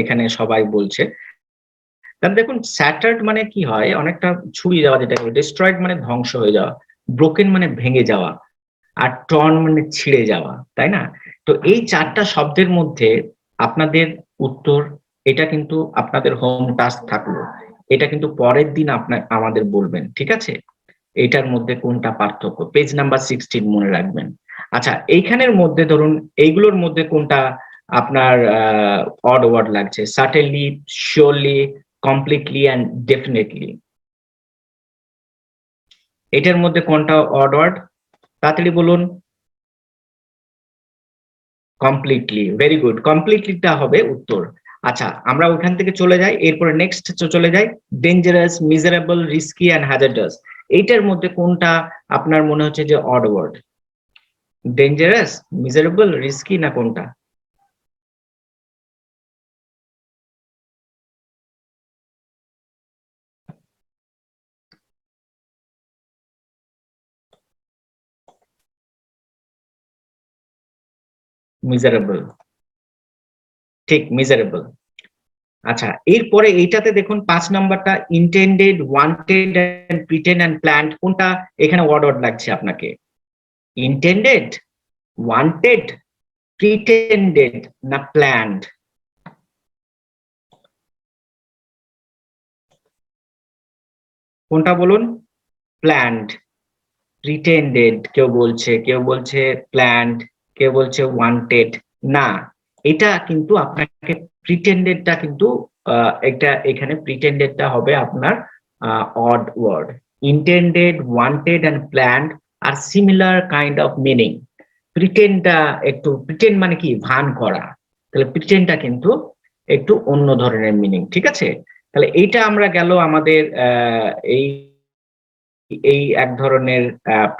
এখানে সবাই বলছে। তাহলে দেখুন, স্যাটার্ড মানে কি হয়, অনেকটা ছুরি যাওয়া, যেটা ডিস্ট্রয়েড মানে ধ্বংস হয়ে যাওয়া, ব্রোকেন মানে ভেঙে যাওয়া, আর টর্ন মানে ছিঁড়ে যাওয়া, তাই না? তো এই চারটা শব্দের মধ্যে আপনাদের উত্তর, এটা কিন্তু আপনাদের হোম টাস্ক থাকলো, এটা কিন্তু পরের দিন আমাদের বলবেন, ঠিক আছে? এইটার মধ্যে কোনটা পার্থক্য, পেজ নাম্বার 16 মনে রাখবেন। আচ্ছা, এইখানের মধ্যে ধরুন এইগুলোর মধ্যে কোনটা আপনার অড ওয়ার্ড লাগছে? Certainly, surely, completely and definitely. এটার মধ্যে কোনটা অড ওয়ার্ড? তাড়াতাড়ি বলুন। কমপ্লিটলি, ভেরি গুড, কমপ্লিটলিটা হবে উত্তর। আচ্ছা, আমরা ওখান থেকে চলে যাই, এরপরে নেক্সট চলে যাই, dangerous, miserable, risky and hazardous. এইটার মধ্যে কোনটা আপনার মনে হচ্ছে যে odd word? Dangerous, miserable, risky না কোনটা? মিজারেবল, ঠিক, মিজারেবল। আচ্ছা, এরপরে এইটাতে দেখুন 5 নাম্বারটা, intended, wanted and pretend and planned, কোনটা এখানে ওয়ার্ড লাগছে আপনাকে? ইন্টেন্ডেড, ওয়ান্টেড, প্রিটেন্ডেড না প্ল্যান্ড? কোনটা বলুন? প্ল্যান্ড, প্রিটেন্ডেড কেউ বলছে, কেউ বলছে প্ল্যান্ড, কেউ বলছে ওয়ান্টেড। না, এটা কিন্তু আপনাকে প্রিটেন্ডেডটা কিন্তু এটা এখানে প্রিটেন্ডেডটা হবে আপনার odd word. Intended, wanted and planned are similar kind of meaning. প্রিটেন্ডটা একটু, প্রিটেন্ড মানে কি, ভান করা, তাহলে প্রিটেন্ডটা কিন্তু একটু অন্য ধরনের মিনিং, ঠিক আছে? তাহলে এইটা আমরা গেল আমাদের এই এই এক ধরনের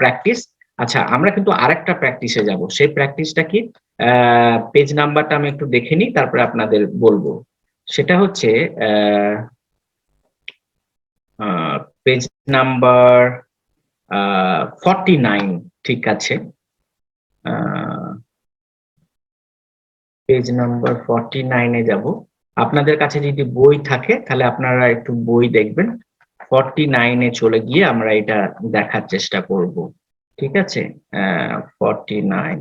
প্র্যাকটিস। আচ্ছা, আমরা কিন্তু আরেকটা প্র্যাকটিসে যাব। সেই প্র্যাকটিসটা কি? পেজ নাম্বারটা আমি একটু দেখে নিই, তারপরে আপনাদের বলবো। সেটা হচ্ছে পেজ নাম্বার 49, ঠিক আছে? পেজ নাম্বার 49-এ যাব। আপনাদের কাছে যদি বই থাকে তাহলে আপনারা একটু বই দেখবেন। 49-এ চলে গিয়ে আমরা এটা দেখার চেষ্টা করব, ঠিক আছে? 49,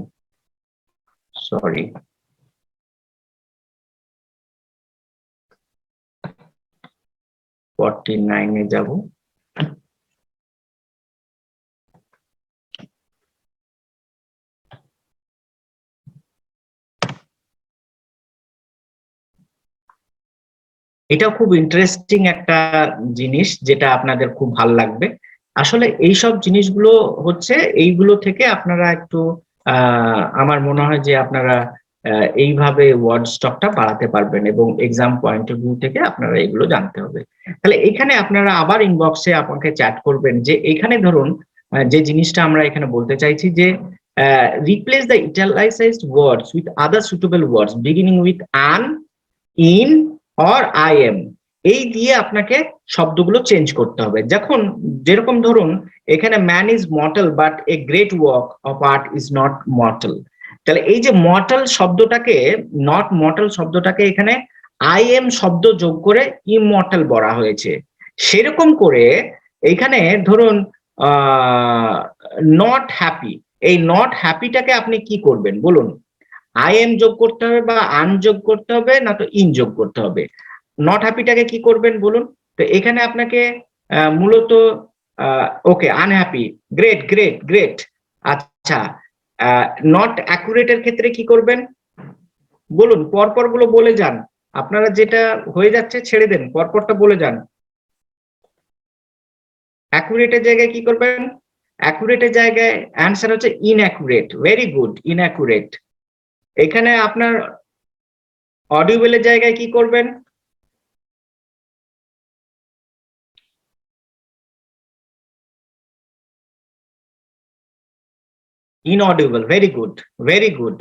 সরি, 49-এ যাব। এটাও খুব ইন্টারেস্টিং একটা জিনিস, যেটা আপনাদের খুব ভালো লাগবে। আসলে এইসব জিনিসগুলো হচ্ছে, এইগুলো থেকে আপনারা একটু আমার মনে হয় যে আপনারা এইভাবে ওয়ার্ড স্টকটা বাড়াতে পারবেন, এবং এক্সাম পয়েন্ট অফ ভিউ থেকে আপনারা এগুলো জানতে হবে। তাহলে এখানে আপনারা আবার ইনবক্সে আমাকে চ্যাট করবেন, যে এখানে ধরুন যে জিনিসটা আমরা এখানে বলতে চাইছি, যে replace the italicised words with other suitable words beginning with un, in or I M, এই দিয়ে আপনাকে শব্দগুলো চেঞ্জ করতে হবে। যখন যেরকম ধরুন এখানে man is mortal but a great work of art is not mortal, তাহলে এই যে মর্টাল শব্দটাকে, নট মর্টাল শব্দটাকে এখানে আই এম শব্দ যোগ করে ইমর্টাল বলা হয়েছে। সেরকম করে এখানে ধরুন নট হ্যাপি, এই নট হ্যাপিটাকে আপনি কি করবেন বলুন? আই এম যোগ করতে হবে, বা আন যোগ করতে হবে, না তো ইন যোগ করতে হবে? নট হ্যাপিটাকে কি করবেন বলুন? তো এখানে আপনাকে মূলত ওকে, আনহ্যাপি, গ্রেট গ্রেট গ্রেট। আচ্ছা, নট অ্যাকুরেটের ক্ষেত্রে কি করবেন বলুন? পরপর গুলো বলে যান, আপনারা যেটা হয়ে যাচ্ছে ছেড়ে দেন, পরপরটা বলে যান। অ্যাকুরেটের জায়গায় কি করবেন? অ্যাকুরেটের জায়গায় অ্যান্সার হচ্ছে ইনঅ্যাকুরেট, ভেরি গুড, ইনঅ্যাকুরেট। এখানে আপনার অডিওবেলের জায়গায় কি করবেন? inaudible, very good, very good.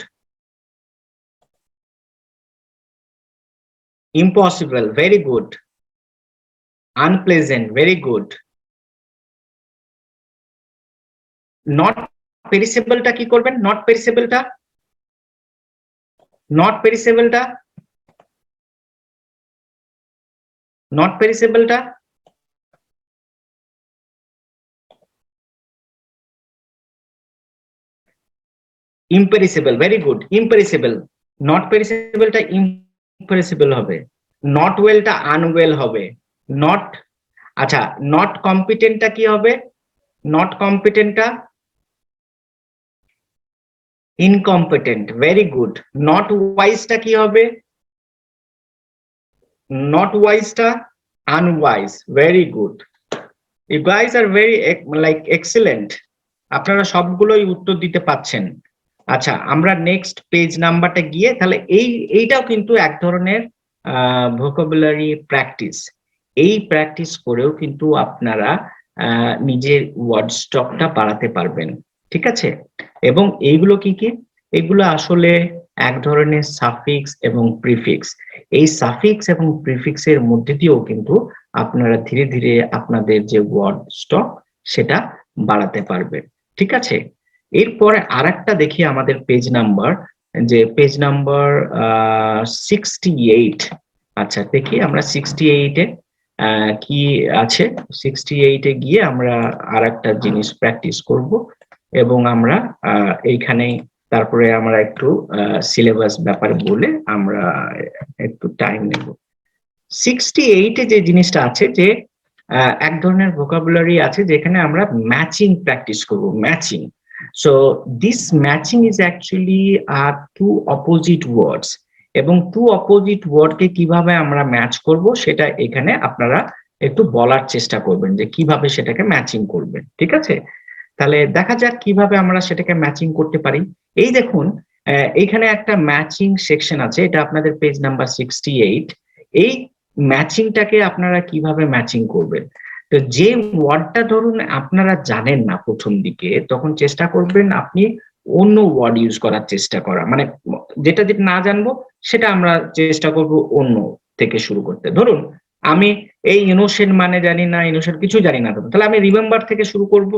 Impossible, very good. Unpleasant, very good. Not perishable টা কি করবেন? Not perishable টা, not perishable টা, not perishable টা, imperishable, very good. Imperishable, not perishable টা imperishable হবে, not well টা unwell হবে, not, আচ্ছা not competent টা কি হবে? Not competent টা incompetent, very good. Not wise টা কি হবে? Not wise টা unwise, very good. You guys are very like excellent. আপনারা সবগুলোই উত্তর দিতে পাচ্ছেন। আচ্ছা, আমরা নেক্সট পেজ নাম্বারটা গিয়ে তাহলে এইটাও কিন্তু এক ধরনের ভোকাবুলারি প্র্যাকটিস। এই প্র্যাকটিস করেও কিন্তু আপনারা নিজের ওয়ার্ড স্টকটা বাড়াতে পারবেন, ঠিক আছে? এবং এইগুলো কি কি? এগুলো আসলে এক ধরনের সাফিক্স এবং প্রিফিক্স। এই সাফিক্স এবং প্রিফিক্সের মধ্যে দিয়েও কিন্তু আপনারা ধীরে ধীরে আপনাদের যে ওয়ার্ড স্টক সেটা বাড়াতে পারবেন, ঠিক আছে? এরপরে আরেকটা দেখি আমাদের পেজ নাম্বার, যে পেজ নাম্বার 68। আচ্ছা দেখি আমরা 68-এ কি আছে। 68-এ গিয়ে আমরা আরেকটা জিনিস প্র্যাকটিস করব এবং আমরা এইখানেই তারপরে আমরা একটু সিলেবাস ব্যাপারে বলে আমরা একটু টাইম নেব। 68-এ যে জিনিসটা আছে যে এক ধরনের ভোকাবুলারি আছে যেখানে আমরা ম্যাচিং প্র্যাকটিস করব, matching. So this matching is actually to opposite words, এবং টু অপোজিট ওয়ার্ডকে কিভাবে আমরা ম্যাচ করব সেটা এখানে আপনারা একটু বলার চেষ্টা করবেন যে কিভাবে সেটাকে ম্যাচিং করবেন, ঠিক আছে? তাহলে দেখা যাক কিভাবে আমরা সেটাকে ম্যাচিং করতে পারি। এই দেখুন এইখানে একটা ম্যাচিং সেকশন আছে, এটা আপনাদের পেজ নাম্বার 68। এই ম্যাচিংটাকে আপনারা কিভাবে ম্যাচিং করবেন? তো যে ওয়ার্ডটা ধরুন আপনারা জানেন না প্রথম দিকে, তখন চেষ্টা করবেন আপনি অন্য ওয়ার্ড ইউজ করার চেষ্টা করা, মানে যেটা যেটা না জানবো সেটা আমরা চেষ্টা করব অন্য থেকে শুরু করতে। ধরুন আমি এই ইনোসেন্ট মানে জানি না, ইনোসেন্ট কিছু জানি না, তাহলে আমি রিমেম্বার থেকে শুরু করব।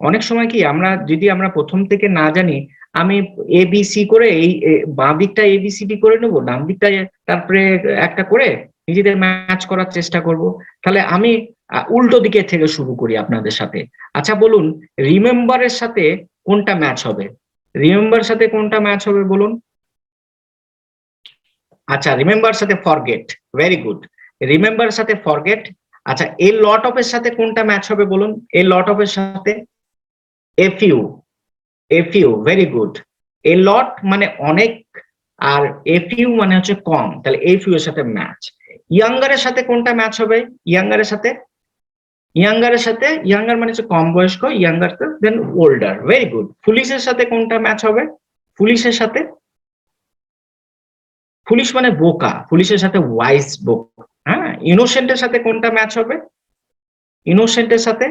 অনেক সময় কি আমরা যদি আমরা প্রথম থেকে না জানি, আমি এবিসি করে এই বাঁ দিকটা এবিসিডি করে নেবো, ডান দিকটা তারপরে একটা করে নিজেদের ম্যাচ করার চেষ্টা করব। তাহলে আমি উল্টো দিকে থেকে শুরু করি আপনাদের সাথে। আচ্ছা বলুন রিমেম্বারের সাথে কোনটা ম্যাচ হবে? রিমেম্বার সাথে কোনটা ম্যাচ হবে বলুন? আচ্ছা রিমেম্বার সাথে ফরগেট, ভেরি গুড। রিমেম্বার সাথে ফরগেট। আচ্ছা এ লট অফ এর সাথে কোনটা ম্যাচ হবে বলুন? এ লট অফ এর সাথে এফইউ, এফইউ, ভেরি গুড। এ লট মানে অনেক, আর এফইউ মানে হচ্ছে কম, তাহলে এফইউ এর সাথে ম্যাচ। ইয়াঙ্গারের সাথে কোনটা ম্যাচ হবে? ইয়াঙ্গারের সাথে, ইয়াঙ্গারের সাথে, ইয়াঙ্গার মানে হচ্ছে কম বয়স্ক, ইয়াঙ্গার দেন ওল্ডার, ভেরি গুড। ফুলিশের সাথে কোনটা ম্যাচ হবে? ফুলিশের সাথে, ফুলিশ মানে বোকা, ফুলিশের সাথে ওয়াইজ বোকা। হ্যাঁ, ইনোসেন্টের সাথে কোনটা ম্যাচ হবে? ইনোসেন্টের সাথে,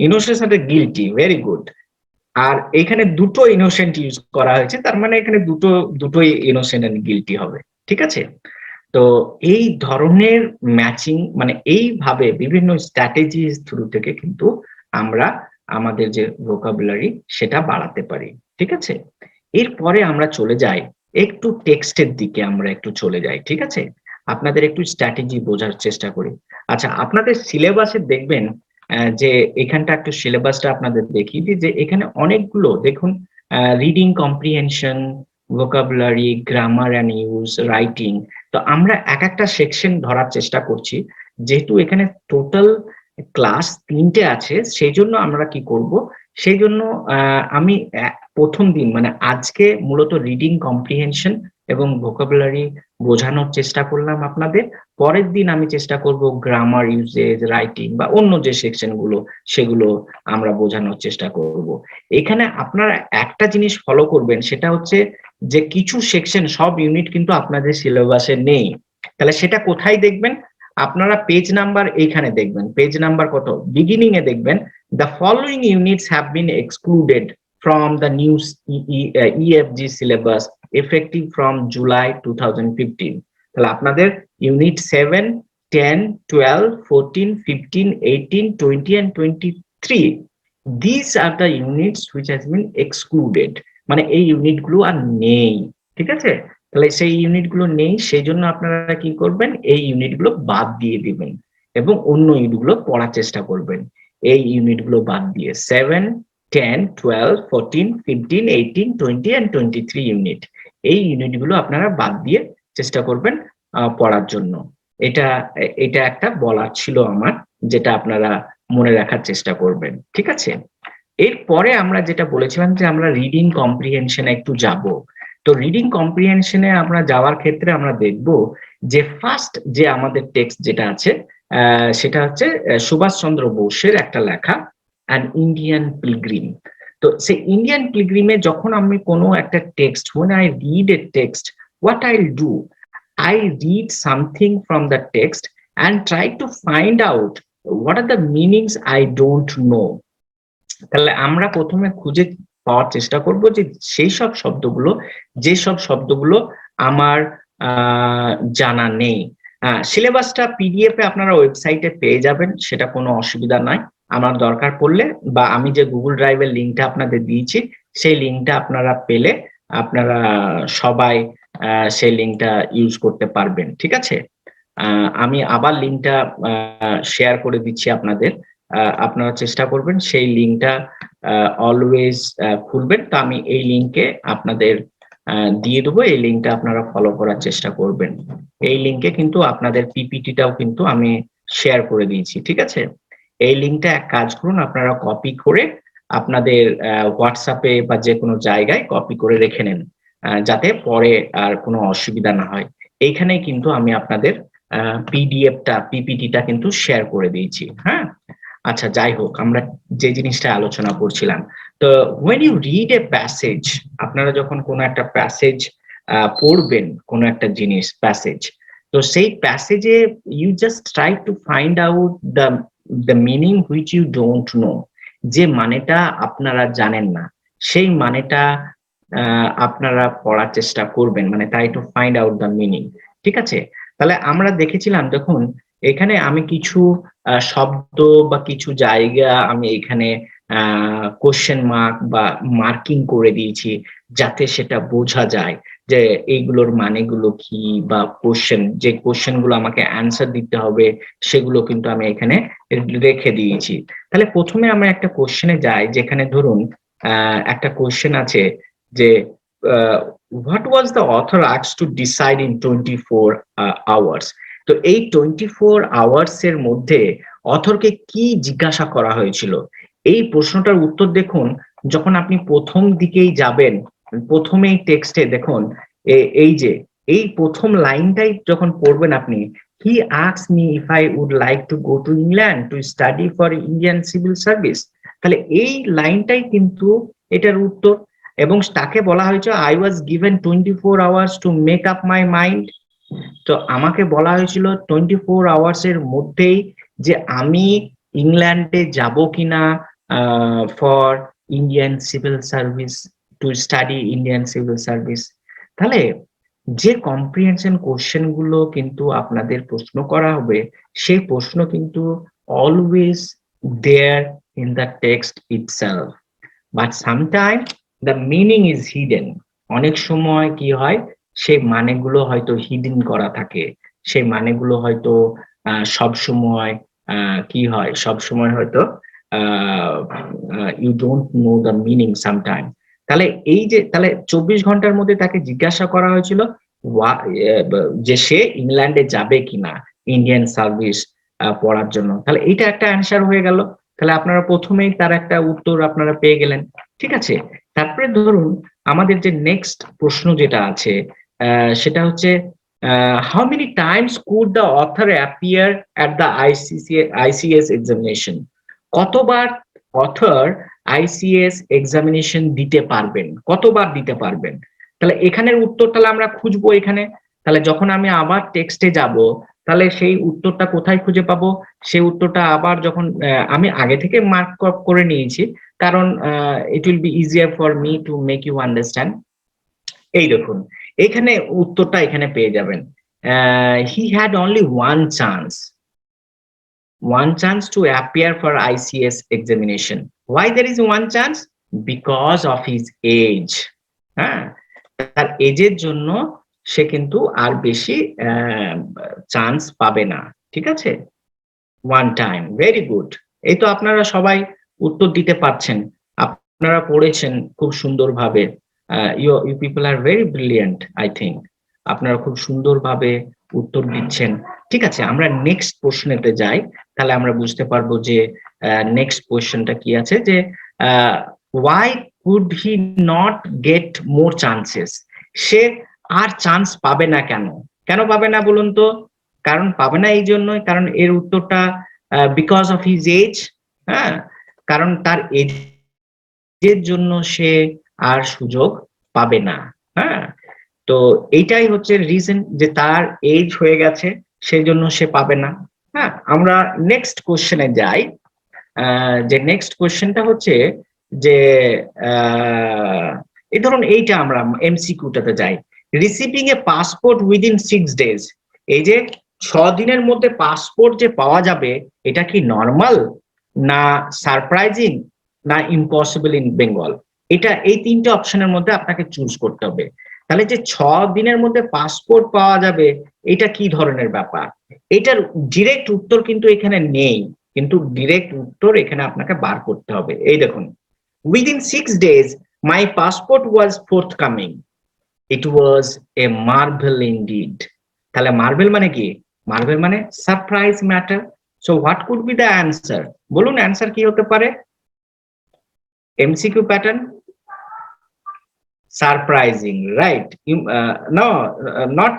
ইনোসেন্টের সাথে গিলটি, ভেরি গুড। আর এখানে দুটো ইনোসেন্ট ইউজ করা হয়েছে, তার মানে এখানে দুটোই ইনোসেন্ট এন্ড গিলটি হবে, ঠিক আছে? তো এই ধরনের ম্যাচিং মানে এইভাবে বিভিন্ন স্ট্র্যাটেজির থ্রু থেকে কিন্তু আমরা আমাদের যে ভোকাবুলারি সেটা বাড়াতে পারি, ঠিক আছে? এরপরে আমরা চলে যাই একটু টেক্সটের দিকে, আমরা একটু চলে যাই, ঠিক আছে? আপনাদের একটু স্ট্র্যাটেজি বোঝার চেষ্টা করি। আচ্ছা আপনাদের সিলেবাসে দেখবেন যে এখানটা একটু সিলেবাসটা আপনাদের দেখি যে এখানে অনেকগুলো দেখুন reading comprehension, vocabulary, grammar and use, writing. তো আমরা এক একটা সেকশন ধরার চেষ্টা করছি, যেহেতু এখানে টোটাল ক্লাস 3টে আছে, সেই জন্য আমরা কি করব, সেই জন্য আমি প্রথম দিন মানে আজকে মূলত রিডিং কম্প্রিহেনশন এবং ভোকাবুলারি বোঝানোর চেষ্টা করলাম আপনাদের। পরের দিন আমি চেষ্টা করব গ্রামার, ইউজেজ, রাইটিং বা অন্য যে সেকশন গুলো সেগুলো আমরা বোঝানোর চেষ্টা করব। এখানে আপনারা একটা জিনিস ফলো করবেন, সেটা হচ্ছে যে কিছু সেকশন, সব ইউনিট কিন্তু আপনাদের সিলেবাসে নেই। তাহলে সেটা কোথায় দেখবেন? আপনারা পেজ নাম্বার এইখানে দেখবেন, পেজ নাম্বার কত, বিগিনিং এ দেখবেন the following units have been excluded from the new EFG syllabus effective from July 2015. তাহলে আপনাদের unit 7, 10, 12, 14, 15, 18, 20 and 23, these are the units which has been excluded, মানে এই ইউনিট গুলো আর নেই, ঠিক আছে? তাহলে সেই ইউনিট গুলো নেই, সেই জন্য আপনারা কি করবেন, এই ইউনিট গুলো বাদ দিয়ে দিবেন এবং অন্য ইউনিট গুলো পড়ার চেষ্টা করবেন। এই ইউনিট গুলো বাদ দিয়ে 7, 10, 12, 14, 15, 18, 20 and 23 ইউনিট, এই ইউনিটগুলো আপনারা বাদ দিয়ে চেষ্টা করবেন পড়ার জন্য। এটা এটা একটা বলার ছিল আমার, যেটা আপনারা মনে রাখার চেষ্টা করবেন, ঠিক আছে? এরপরে আমরা যেটা বলেছিলাম যে আমরা রিডিং কম্প্রিহেনশনে একটু যাব। তো রিডিং কম্প্রিহেনশনে আমরা যাওয়ার ক্ষেত্রে আমরা দেখব যে ফার্স্ট যে আমাদের টেক্সট যেটা আছে সেটা হচ্ছে সুভাষচন্দ্র বোসের একটা লেখা অ্যান ইন্ডিয়ান পিলগ্রিম। তো সেই ইন্ডিয়ান পিলগ্রিমে যখন আমি কোনো একটা text, when I read a text, what I'll do, I read something from the text and try to find out what are the meanings I don't know. তাহলে আমরা প্রথমে খুঁজে পাওয়ার চেষ্টা করব যে সেই সব শব্দগুলো, যেসব শব্দগুলো আমার জানা নেই। সিলেবাসটা পিডিএফ এ আপনারা ওয়েবসাইটে পেয়ে যাবেন, সেটা কোনো অসুবিধা নাই। আমার দরকার পড়লে বা আমি যে গুগল ড্রাইভের লিঙ্কটা আপনাদের দিয়েছি, সেই লিঙ্কটা আপনারা পেলে আপনারা সবাই সেই লিঙ্কটা ইউজ করতে পারবেন, ঠিক আছে? আমি আবার লিঙ্কটা শেয়ার করে দিচ্ছি আপনাদের, আপনারা চেষ্টা করবেন সেই লিঙ্কটা অলওয়েজ খুলবেন। তো আমি এই লিঙ্কে আপনাদের দিয়ে দেবো, এই লিঙ্কটা আপনারা ফলো করার চেষ্টা করবেন। এই লিঙ্কে কিন্তু আপনাদের পিপিটিটাও কিন্তু আমি শেয়ার করে দিয়েছি, ঠিক আছে? এই লিঙ্কটা এক কাজ করুন, আপনারা কপি করে আপনাদের হোয়াটসঅ্যাপে বা যে কোনো জায়গায় কপি করে রেখে নেন, যাতে পরে আর কোনো অসুবিধা না হয়। এইখানেই কিন্তু আমি আপনাদের পিপিটিটা কিন্তু শেয়ার করে দিয়েছি, হ্যাঁ? আচ্ছা, যাই হোক, আমরা যে জিনিসটা আলোচনা করছিলাম, তো when you read a passage, আপনারা যখন কোনো একটা প্যাসেজ পড়বেন, কোনো একটা জিনিস প্যাসেজ, তো সেই প্যাসেজে you just try to find out the meaning which you don't know, যে মানেটা আপনারা জানেন না, সেই মানেটা আপনারা পড়ার চেষ্টা করবেন, মানে try to find out the meaning, ঠিক আছে? তাহলে আমরা দেখেছিলাম, দেখুন এখানে আমি কিছু শব্দ বা কিছু জায়গা আমি এখানে কোশ্চেন মার্ক বা মার্কিং করে দিয়েছি, যাতে সেটা বোঝা যায় যে এইগুলোর মানেগুলো কি, বা যে কোশ্চেন গুলো আমাকে অ্যান্সার দিতে হবে সেগুলো কিন্তু আমি এখানে রেখে দিয়েছি। তাহলে প্রথমে আমরা একটা কোশ্চেনে যাই, যেখানে ধরুন একটা কোশ্চেন আছে যে what was the author asked to decide in 24 hours? তো এই 24 আওয়ার্স এর মধ্যে অথরকে কি জিজ্ঞাসা করা হয়েছিল, এই প্রশ্নটার উত্তর দেখুন যখন আপনি প্রথম দিকেই যাবেন, প্রথমেই টেক্সটে দেখুন এই যে এই প্রথম লাইনটাই যখন পড়বেন আপনি, he asked me if I would like to go to England to study for Indian civil service, তাহলে এই লাইনটাই কিন্তু এটার উত্তর। এবং তাকে বলা হয়েছে I was given 24 hours to make up my mind, তো আমাকে বলা হয়েছিল 24 আওয়ার্স এর মধ্যেই যে আমি ইংল্যান্ডে যাব কিনা for Indian civil service, to study Indian civil service. তাহলে যে কম্প্রিহেনশন কোশ্চেন গুলো কিন্তু আপনাদের প্রশ্ন করা হবে, সেই প্রশ্ন কিন্তু always there in the text itself, but sometime the meaning is hidden. অনেক সময় কি হয়, সেই মানেগুলো হয়তো হিডেন করা থাকে, সেই মানেগুলো হয়তো সবসময় কি হয়, সবসময় হয়তো you don't know the meaning sometime. তাহলে এই যে তাহলে 24 ঘন্টার মধ্যে তাকে জিজ্ঞাসা করা হয়েছিল যে সে ইংল্যান্ডে যাবে কিনা ইন্ডিয়ান সার্ভিস পড়ার জন্য, তাহলে এইটা একটা অ্যান্সার হয়ে গেল। তাহলে আপনারা প্রথমেই তার একটা উত্তর আপনারা পেয়ে গেলেন, ঠিক আছে? তারপরে ধরুন আমাদের যে নেক্সট প্রশ্ন যেটা আছে সেটা হচ্ছে how many times could the author appear at the ICS examination? কতবার অথর ICS এক্সামিনেশন দিতে পারবেন, কতবার দিতে পারবেন? তাহলে এখানের উত্তর তাহলে আমরা খুঁজবো এখানে। তাহলে যখন আমি আবার টেক্সটে যাব, তাহলে সেই উত্তরটা কোথায় খুঁজে পাবো? সেই উত্তরটা আবার যখন আমি আগে থেকে মার্ক আপ করে নিয়েছি, কারণ it will be easier for me to make you understand. এই দেখুন, এখানে উত্তরটা এখানে পেয়ে যাবেন। He had only one chance to appear for ICS examination. Why there is one chance? Because of his age. হ্যাঁ, তার এজের জন্য সে কিন্তু আর বেশি চান্স পাবে না। ঠিক আছে, ওয়ান টাইম, ভেরি গুড। এই তো আপনারা সবাই উত্তর দিতে পারছেন, আপনারা পড়েছেন খুব সুন্দরভাবে। You people are very brilliant, I think. আপনারা খুব সুন্দরভাবে উত্তর দিচ্ছেন। ঠিক আছে, আমরা নেক্সট প্রশ্নেতে যাই, তাহলে আমরা বুঝতে পারবো যে নেক্সট কোয়েশ্চেনটা কি আছে, যে why could he not get more chances? সে আর চান্স পাবে না কেন? কেন পাবে না বলুন তো? কারণ পাবে না এই জন্যই, কারণ এর উত্তরটা বিকজ অফ হিজ এজ। হ্যাঁ, কারণ তার এজের জন্য সে আর সুযোগ পাবে না। হ্যাঁ, তো এইটাই হচ্ছে রিজন, যে তার এজ হয়ে গেছে, সেই জন্য সে পাবে না। হ্যাঁ, আমরা নেক্সট কোশ্চেনে যাই। যে নেক্সট কোশ্চেনটা হচ্ছে যে এই ধরুন এইটা আমরা এমসিকিউটাতে যাই। Receiving a passport within 6 days, এই যে 6 দিনের মধ্যে পাসপোর্ট যে পাওয়া যাবে, এটা কি নর্মাল, না সারপ্রাইজিং, না ইম্পসিবল ইন বেঙ্গল? এটা এই তিনটে অপশনের মধ্যে আপনাকে চুজ করতে হবে। তাহলে যে 6 দিনের মধ্যে পাসপোর্ট পাওয়া যাবে, এটা কি ধরনের ব্যাপার? এটার ডিরেক্ট উত্তর কিন্তু এখানে নেই, কিন্তু ডিরেক্ট উত্তর এখানে আপনাকে বার করতে হবে। এই দেখুন, within 6 days my passport was forthcoming, it was a marvel indeed। তাহলে মার্ভেল মানে কি? মার্ভেল মানে surprise matter. So what could be the answer? বলুন অ্যান্সার কি হতে পারে? MCQ pattern, surprising, right? No, not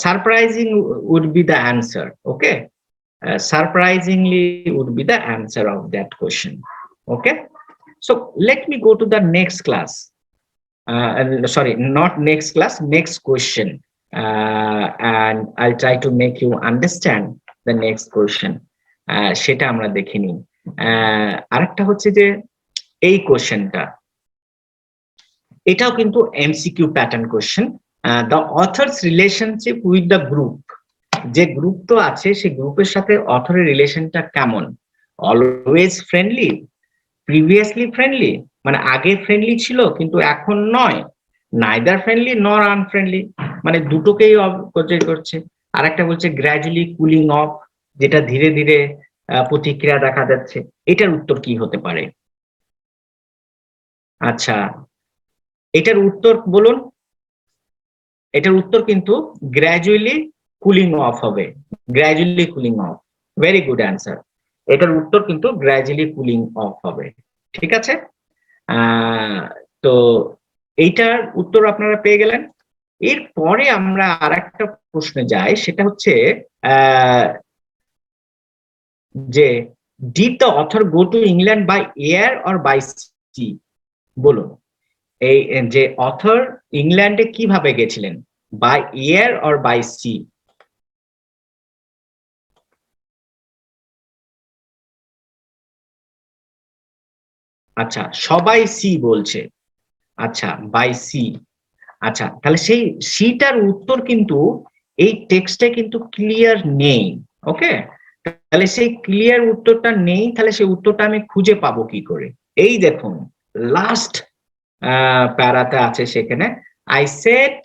surprising would be the answer. Okay, surprisingly would be the answer of that question. Okay, so let me go to the next class. Sorry, not next class, next question, and I'll try to make you understand the next question. সেটা আমরা দেখে নিই। আরেকটা হচ্ছে যে এই কোশ্চেনটা, এটাও কিন্তু MCQ pattern question. The author's relationship with the group, যে গ্রুপ তো আছে, সেই গ্রুপের সাথে অথরের রিলেশনটা কেমন? অলওয়েজ ফ্রেন্ডলি, প্রিভিয়াসলি ফ্রেন্ডলি, মানে আগে ফ্রেন্ডলি ছিল কিন্তু এখন নয়, নাইদার ফ্রেন্ডলি নর আনফ্রেন্ডলি, মানে দুটোকেই করছে। আর একটা বলছে গ্র্যাজুয়ালি কুলিং অফ, যেটা ধীরে ধীরে প্রতিক্রিয়া দেখা যাচ্ছে। এটার উত্তর কি হতে পারে? আচ্ছা, এটার উত্তর বলুন। এটার উত্তর কিন্তু গ্র্যাজুয়ালি কুলিং অফ হবে, gradually cooling off. Very good answer, এটার উত্তর কিন্তু গ্র্যাজুয়ালি কুলিং অফ হবে। ঠিক আছে, তো এইটার উত্তর আপনারা পেয়ে গেলেন। এরপরে আমরা আর একটা প্রশ্নে যাই, সেটা হচ্ছে যে did the author go to England by air or by sea? বলুন, এই যে অথর ইংল্যান্ডে কিভাবে গেছিলেন, by air or by sea? আচ্ছা, সবাই সি বলছে। আচ্ছা, বাই সি। আচ্ছা, তাহলে সেই সিটার উত্তর কিন্তু এই টেক্সটে কিন্তু ক্লিয়ার নেই। ওকে, তাহলে সেই ক্লিয়ার উত্তরটা নেই, তাহলে সেই উত্তরটা আমি খুঁজে পাবো কি করে? এই দেখুন, লাস্ট প্যারাতে আছে সেখানে, I set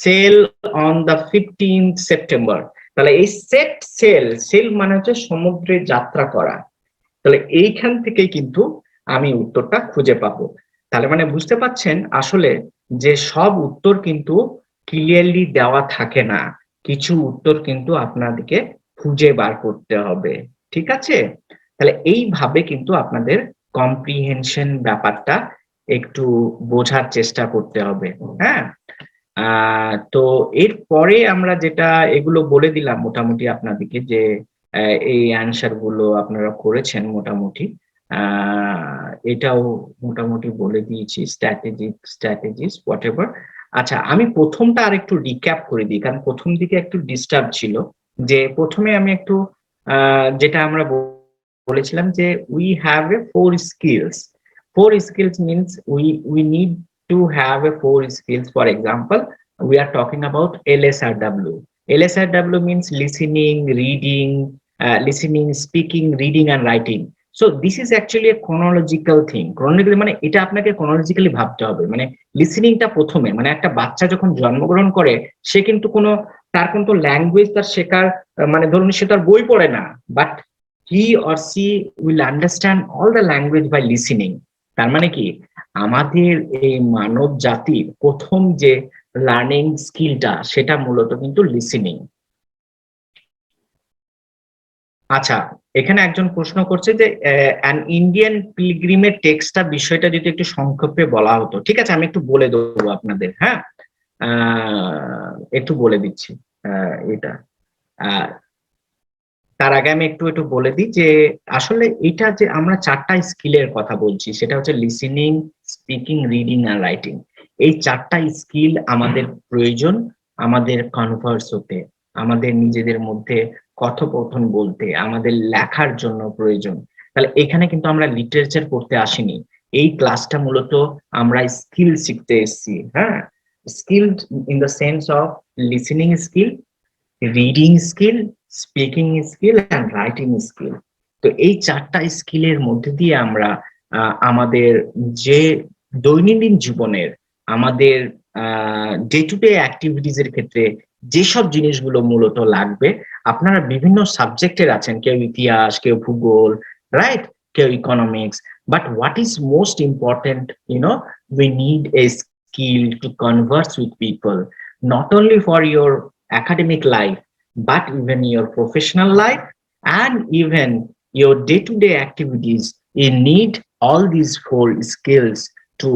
sail on the 15th September। তাহলে এই সেট সেল, সেল মানে হচ্ছে সমুদ্রে যাত্রা করা। তাহলে এইখান থেকেই কিন্তু আমি উত্তরটা খুঁজে পাবো। তাহলে মানে বুঝতে পাচ্ছেন আসলে যে সব উত্তর কিন্তু ক্লিয়ারলি দেওয়া থাকে না, কিছু উত্তর কিন্তু আপনাদেরকে খুঁজে বার করতে হবে। ঠিক আছে, তাহলে এইভাবে কিন্তু আপনাদের কম্প্রিহেনশন ব্যাপারটা একটু বোঝার চেষ্টা করতে হবে। হ্যাঁ, তো এরপরে আমরা যেটা এগুলো বলে দিলাম মোটামুটি আপনাদেরকে, যে এই অ্যান্সার গুলো আপনারা করেছেন মোটামুটি, এটাও মোটামুটি বলে দিয়েছি, স্ট্র্যাটেজিস হোয়াট এভার। আচ্ছা, আমি প্রথমটা আরেকটু রিক্যাপ করে দিই, কারণ প্রথম দিকে একটু ডিস্টার্ব ছিল। যে প্রথমে আমি একটু যেটা আমরা বলেছিলাম যে we have a four skills. Four skills means we need to have a four skills. For example, we are talking about LSRW. LSRW means listening, speaking, reading and writing. So this is actually a chronological thing. Chronologically মানে এটা আপনাকে chronologically ভাবতে হবে। মানে লিসেনিংটা প্রথমে, মানে একটা বাচ্চা যখন জন্মগ্রহণ করে সে কিন্তু তার কিন্তু ল্যাঙ্গুয়েজ তার শেখার মানে ধরুন সে তার বই পড়ে না, but he or she will understand all the language by listening. তার মানে কি আমাদের এই মানব জাতির প্রথম যে লার্নিং স্কিলটা সেটা মূলত কিন্তু লিসেনিং। আচ্ছা, এখানে একজন প্রশ্ন করছে যে অ্যান ইন্ডিয়ান পিলগ্রিমের টেক্সটটা বিষয়টা যদি একটু সংক্ষেপে বলা হতো। ঠিক আছে, আমি একটু বলে দেবো আপনাদের। হ্যাঁ, একটু বলে দিচ্ছি এটা। তার আগে আমি একটু বলে দিই যে আসলে এটা যে আমরা চারটা স্কিলের কথা বলছি, সেটা হচ্ছে লিসেনিং, স্পিকিং, রিডিং আর রাইটিং। এই চারটা স্কিল আমাদের প্রয়োজন আমাদের কনভার্স হতে, আমাদের নিজেদের মধ্যে কথোপকথন বলতে, আমাদের লেখার জন্য প্রয়োজন। তাহলে এখানে কিন্তু আমরা লিটারেচার পড়তে আসিনি, এই ক্লাসটা মূলত আমরা স্কিল শিখতে এসেছি। হ্যাঁ, skill in the sense of listening skill, reading skill, speaking skill and writing skill. তো এই চারটা স্কিলের মধ্যে দিয়ে আমরা আমাদের যে দৈনন্দিন জীবনের আমাদের ডে টু ডে অ্যাক্টিভিটিস এর ক্ষেত্রে যেসব জিনিসগুলো মূলত লাগবে, আপনারা বিভিন্ন সাবজেক্টের আছেন, কেউ ইতিহাস, কেউ ভূগোল, রাইট, কেউ economics, but what is most important, we need a skill to converse with people, not only for your academic life, but even your professional life and even your day-to-day activities. You need all these four skills to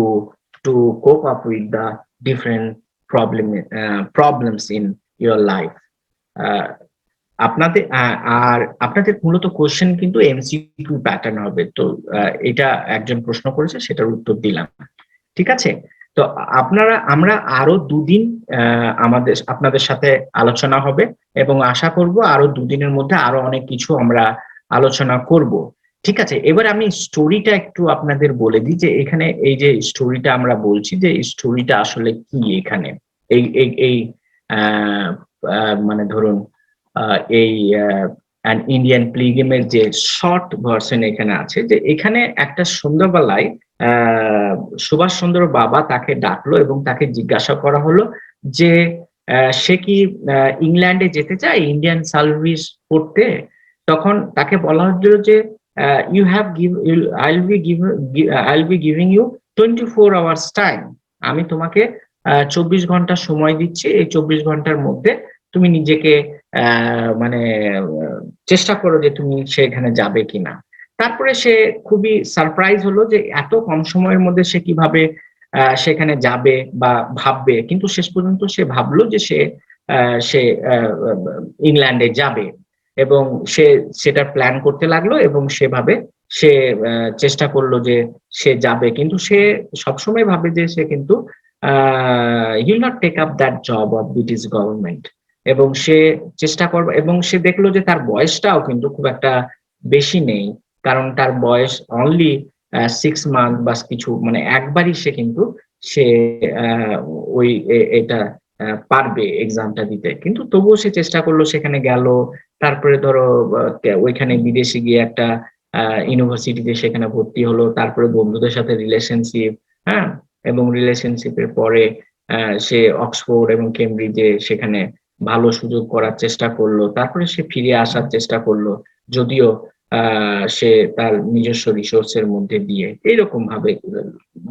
cope up with the different problems in your life. আপনাদের আর আপনাদের মূলত কোশ্চেন কিন্তু এমসিকিউ প্যাটার্ন হবে। তো এটা একজন প্রশ্ন করেছে, সেটার উত্তর দিলাম। ঠিক আছে, তো আমরা আরো দুদিন আপনাদের সাথে আলোচনা হবে এবং আশা করব আরো দুদিনের মধ্যে আরো অনেক কিছু আমরা আলোচনা করব। ঠিক আছে, এবার আমি স্টোরিটা একটু আপনাদের বলে দিই যে এখানে এই যে স্টোরিটা আমরা বলছি, যে স্টোরিটা আসলে কি। এখানে এই এই এই মানে ধরুন এই ইন্ডিয়ান প্লিগেমের যে শর্ট ভার্সন এখানে আছে, যে এখানে একটা সন্ধ্যাবেলায় সুভাষচন্দ্র বাবা তাকে ডাকলো এবং তাকে জিজ্ঞাসা করা হলো যে সে কি ইংল্যান্ডে যেতে চায় ইন্ডিয়ান সার্ভিস করতে। তখন তাকে বলা হলো যে I'll be giving you 24 hours time. আমি তোমাকে 24 ঘন্টা সময় দিচ্ছি, এই 24 ঘন্টার মধ্যে তুমি নিজেকে মানে চেষ্টা করো যে তুমি সেখানে যাবে কিনা। তারপরে সে খুবই সারপ্রাইজ হলো যে এত কম সময়ের মধ্যে সে কিভাবে সেখানে যাবে বা ভাববে, কিন্তু শেষ পর্যন্ত সে ভাবলো যে সে ইংল্যান্ডে যাবে এবং সে সেটা প্ল্যান করতে লাগলো এবং সেভাবে সে চেষ্টা করলো যে সে যাবে, কিন্তু সে সবসময় ভাবে যে সে কিন্তু he will not take up that job of British government, এবং সে চেষ্টা করবে এবং সে দেখলো যে তার বয়সটাও কিন্তু খুব একটা বেশি নেই, কারণ তার বয়স অনলি 6 মান্থ বা কিছু, মানে একবারই সে কিন্তু সে ওই এটা পারবে এক্সামটা দিতে, কিন্তু তবুও সে চেষ্টা করলো, সেখানে গেল। তারপরে ধরো ওইখানে বিদেশে গিয়ে একটা ইউনিভার্সিটিতে সেখানে ভর্তি হলো, তারপরে বন্ধুদের সাথে রিলেশনশিপ, হ্যাঁ, এবং রিলেশনশিপের পরে সে অক্সফোর্ড এবং কেমব্রিজে সেখানে ভালো সুযোগ করার চেষ্টা করলো, তারপরে সে ফিরে আসার চেষ্টা করলো, যদিও সে তার নিজস্ব রিসোর্সের মধ্যে দিয়ে। এইরকম ভাবে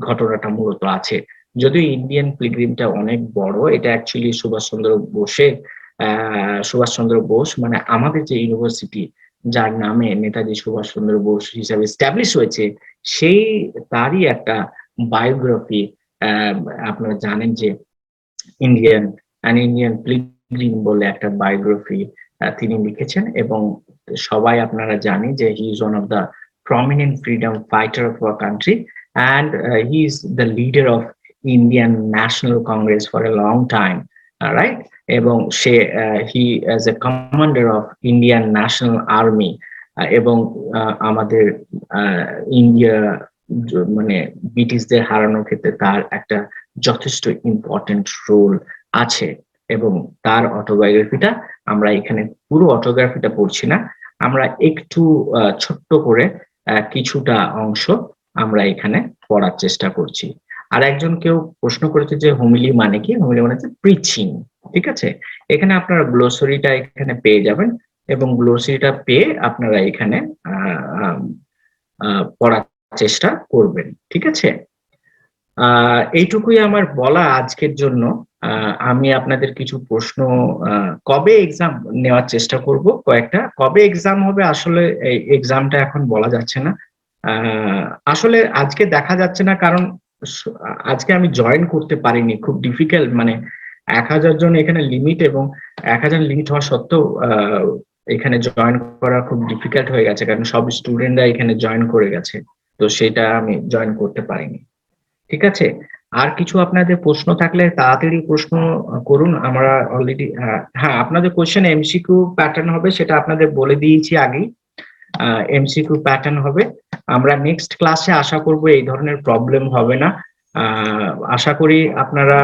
ঘটনাটা মূলত আছে। যদিও ইন্ডিয়ান পিলগ্রিমটা অনেক বড়, এটা অ্যাকচুয়ালি সুভাষচন্দ্র বোস মানে আমাদের যে ইউনিভার্সিটি যার নামে নেতাজি সুভাষচন্দ্র বোস হিসাবে এস্টাবলিশ হয়েছে, সেই তারই একটা বায়োগ্রাফি। আপনারা জানেন যে ইন্ডিয়ান পিলগ্রিম বলে একটা বায়োগ্রাফি তিনি লিখেছেন, এবং সবাই আপনারা জানেন যে he is one of the prominent freedom fighter of our country, and he is the leader of Indian National Congress for a long time, right? এবং সে he as a commander of Indian National Army এবং আমাদের ইন্ডিয়া মানে ব্রিটিশদের হারানোর ক্ষেত্রে তার একটা যথেষ্ট ইম্পর্টেন্ট রোল আছে। এবং তার অটোবায়োগ্রাফিটা আমরা এখানে পুরো অটোগ্রাফিটা পড়ছি না, আমরা একটু ছোট্ট করে কিছুটা অংশ আমরা এখানে পড়ার চেষ্টা করছি। আর একজন কেউ প্রশ্ন করেছে যে হোমিলি মানে কি? হোমিলি মানে হচ্ছে প্রিচিং, ঠিক আছে? এখানে আপনারা গ্লোসারিটা এখানে পেয়ে যাবেন এবং গ্লোসারিটা পেয়ে আপনারা এখানে পড়ার চেষ্টা করবেন, ঠিক আছে? এইটুকুই আমার বলা আজকের জন্য। আমি আপনাদের কিছু প্রশ্ন কবে এক্সাম নেওয়ার চেষ্টা করব কয়েকটা। কবে এক্সাম হবে আসলে এই এক্সামটা এখন বলা যাচ্ছে না। আসলে আজকে দেখা যাচ্ছে না কারণ আজকে আমি জয়েন করতে পারিনি, খুব ডিফিকাল্ট, মানে 1000 জন এখানে লিমিট এবং 1000 লিমিট হওয়া সত্ত্বেও এখানে জয়েন করা খুব ডিফিকাল্ট হয়ে গেছে কারণ সব স্টুডেন্টরা এখানে জয়েন করে গেছে, তো সেটা আমি জয়েন করতে পারিনি, ঠিক আছে? আর কিছু আপনাদের প্রশ্ন থাকলে তাড়াতাড়ি প্রশ্ন করুন। আমরা অলরেডি হ্যাঁ আপনাদের কোশ্চেন এমসিকিউ প্যাটার্ন হবে, সেটা আপনাদের বলে দিয়েছি আগেই। এমসিকিউ প্যাটার্ন হবে। আমরা নেক্সট ক্লাসে আশা করব এই ধরনের প্রবলেম হবে না। আশা করি আপনারা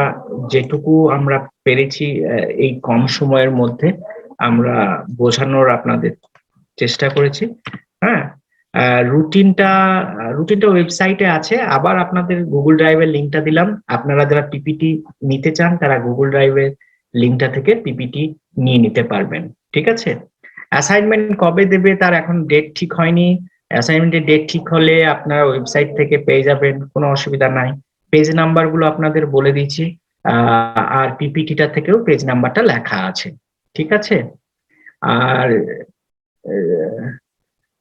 যেটুকু আমরা পেরেছি এই কম সময়ের মধ্যে আমরা বোঝানোর আপনাদের চেষ্টা করেছি। হ্যাঁ, রুটিনটা ওয়েবসাইটে আছে, আবার আপনাদের গুগল ড্রাইভের লিঙ্কটা দিলাম। আপনারা যারা পিপিটি নিতে চান তারা গুগল ড্রাইভের লিঙ্কটা থেকে পিপিটি নিয়ে নিতে পারবেন, ঠিক আছে? অ্যাসাইনমেন্ট কবে দেবে তার এখন ডেট ঠিক হয়নি। অ্যাসাইনমেন্টের ডেট ঠিক হলে আপনারা ওয়েবসাইট থেকে পেয়ে যাবেন, কোনো অসুবিধা নাই। পেজ নাম্বার গুলো আপনাদের বলে দিচ্ছি, আর পিপিটিটা থেকেও পেজ নাম্বারটা লেখা আছে, ঠিক আছে?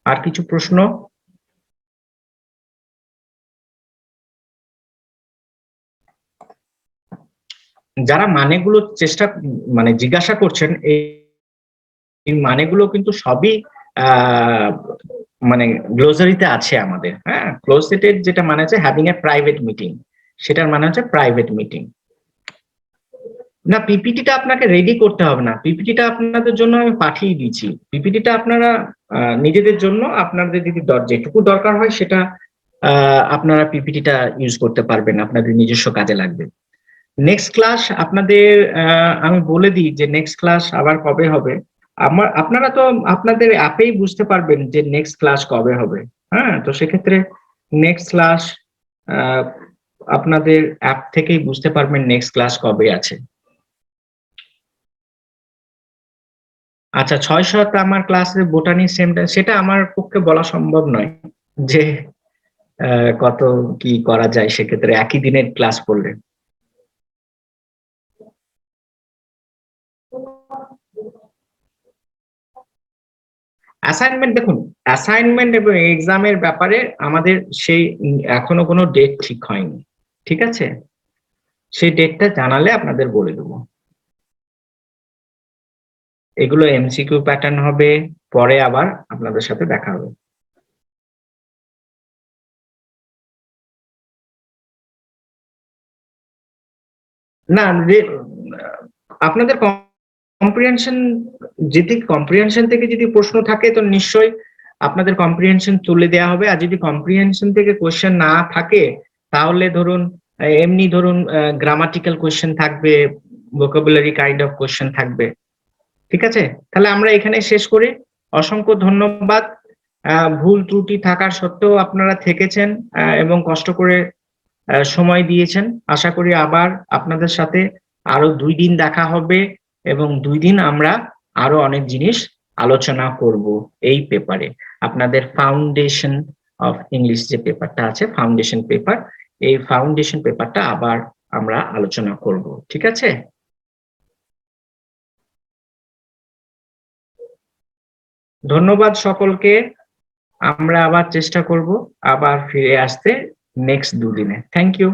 আর কিছু প্রশ্ন? যারা মানেগুলো মানে জিজ্ঞাসা করছেন, এই মানেগুলো কিন্তু সবই মানে গ্লোসারিতে আছে আমাদের। হ্যাঁ, ক্লোজেটেড যেটা মানে হচ্ছে হ্যাভিং এ প্রাইভেট মিটিং, সেটার মানে হচ্ছে প্রাইভেট মিটিং। না, পিপিটিটা আপনাকে রেডি করতে হবে না, পিপিটিটা আপনাদের জন্য আমি পাঠিয়ে দিচ্ছি। পিপিটিটা আপনারা নিজেদের জন্য আপনাদের যদি যেটুকু দরকার হয় সেটা আপনারা পিপিটিটা ইউজ করতে পারবেন, আপনাদের নিজস্ব কাজে লাগবে। নেক্সট ক্লাস আপনাদের আমি বলে দিই যে নেক্সট ক্লাস আবার কবে হবে। আপনারা তো আপনাদের অ্যাপেই বুঝতে পারবেন যে নেক্সট ক্লাস কবে হবে। হ্যাঁ, তো সেক্ষেত্রে নেক্সট ক্লাস আপনাদের অ্যাপ থেকেই বুঝতে পারবেন নেক্সট ক্লাস কবে আছে। আচ্ছা, 600 আমার ক্লাসে বোটানি সেটা আমার পক্ষে বলা সম্ভব নয় যে কত কি করা যায় সেক্ষেত্রে একই দিনের ক্লাস করলে। অ্যাসাইনমেন্ট দেখুন, অ্যাসাইনমেন্ট এবং এক্সামের ব্যাপারে আমাদের সেই এখনো কোনো ডেট ঠিক হয়নি, ঠিক আছে? সেই ডেটটা জানালে আপনাদের বলে দেবো। এগুলো এমসিকিউ প্যাটার্ন হবে, পরে আবার আপনাদের সাথে দেখা হবে। না, আপনাদের কম্প্রিহেনশন থেকে যদি প্রশ্ন থাকে তো নিশ্চয়ই আপনাদের কম্প্রিহেনশন তুলে দেওয়া হবে। আর যদি কম্প্রিহেনশন থেকে কোশ্চেন না থাকে তাহলে ধরুন এমনি ধরুন গ্রামাটিক্যাল কোশ্চেন থাকবে, ভোকাবুলারি কাইন্ড অফ কোশ্চেন থাকবে, ঠিক আছে? তাহলে আমরা এখানে শেষ করি। অসংখ্য ধন্যবাদ। ভুল ত্রুটি থাকার সত্ত্বেও আপনারা থেকেছেন এবং কষ্ট করে সময় দিয়েছেন। আশা করি আবার আপনাদের সাথে আরো 2 দিন দেখা হবে এবং 2 দিন আমরা আরো অনেক জিনিস আলোচনা করব এই পেপারে। আপনাদের ফাউন্ডেশন অফ ইংলিশ যে পেপারটা আছে, ফাউন্ডেশন পেপার, এই ফাউন্ডেশন পেপারটা আবার আমরা আলোচনা করব, ঠিক আছে? ধন্যবাদ সকলকে। আমরা আবার চেষ্টা করব আবার ফিরে আসতে নেক্সট 2 দিনে। Thank you.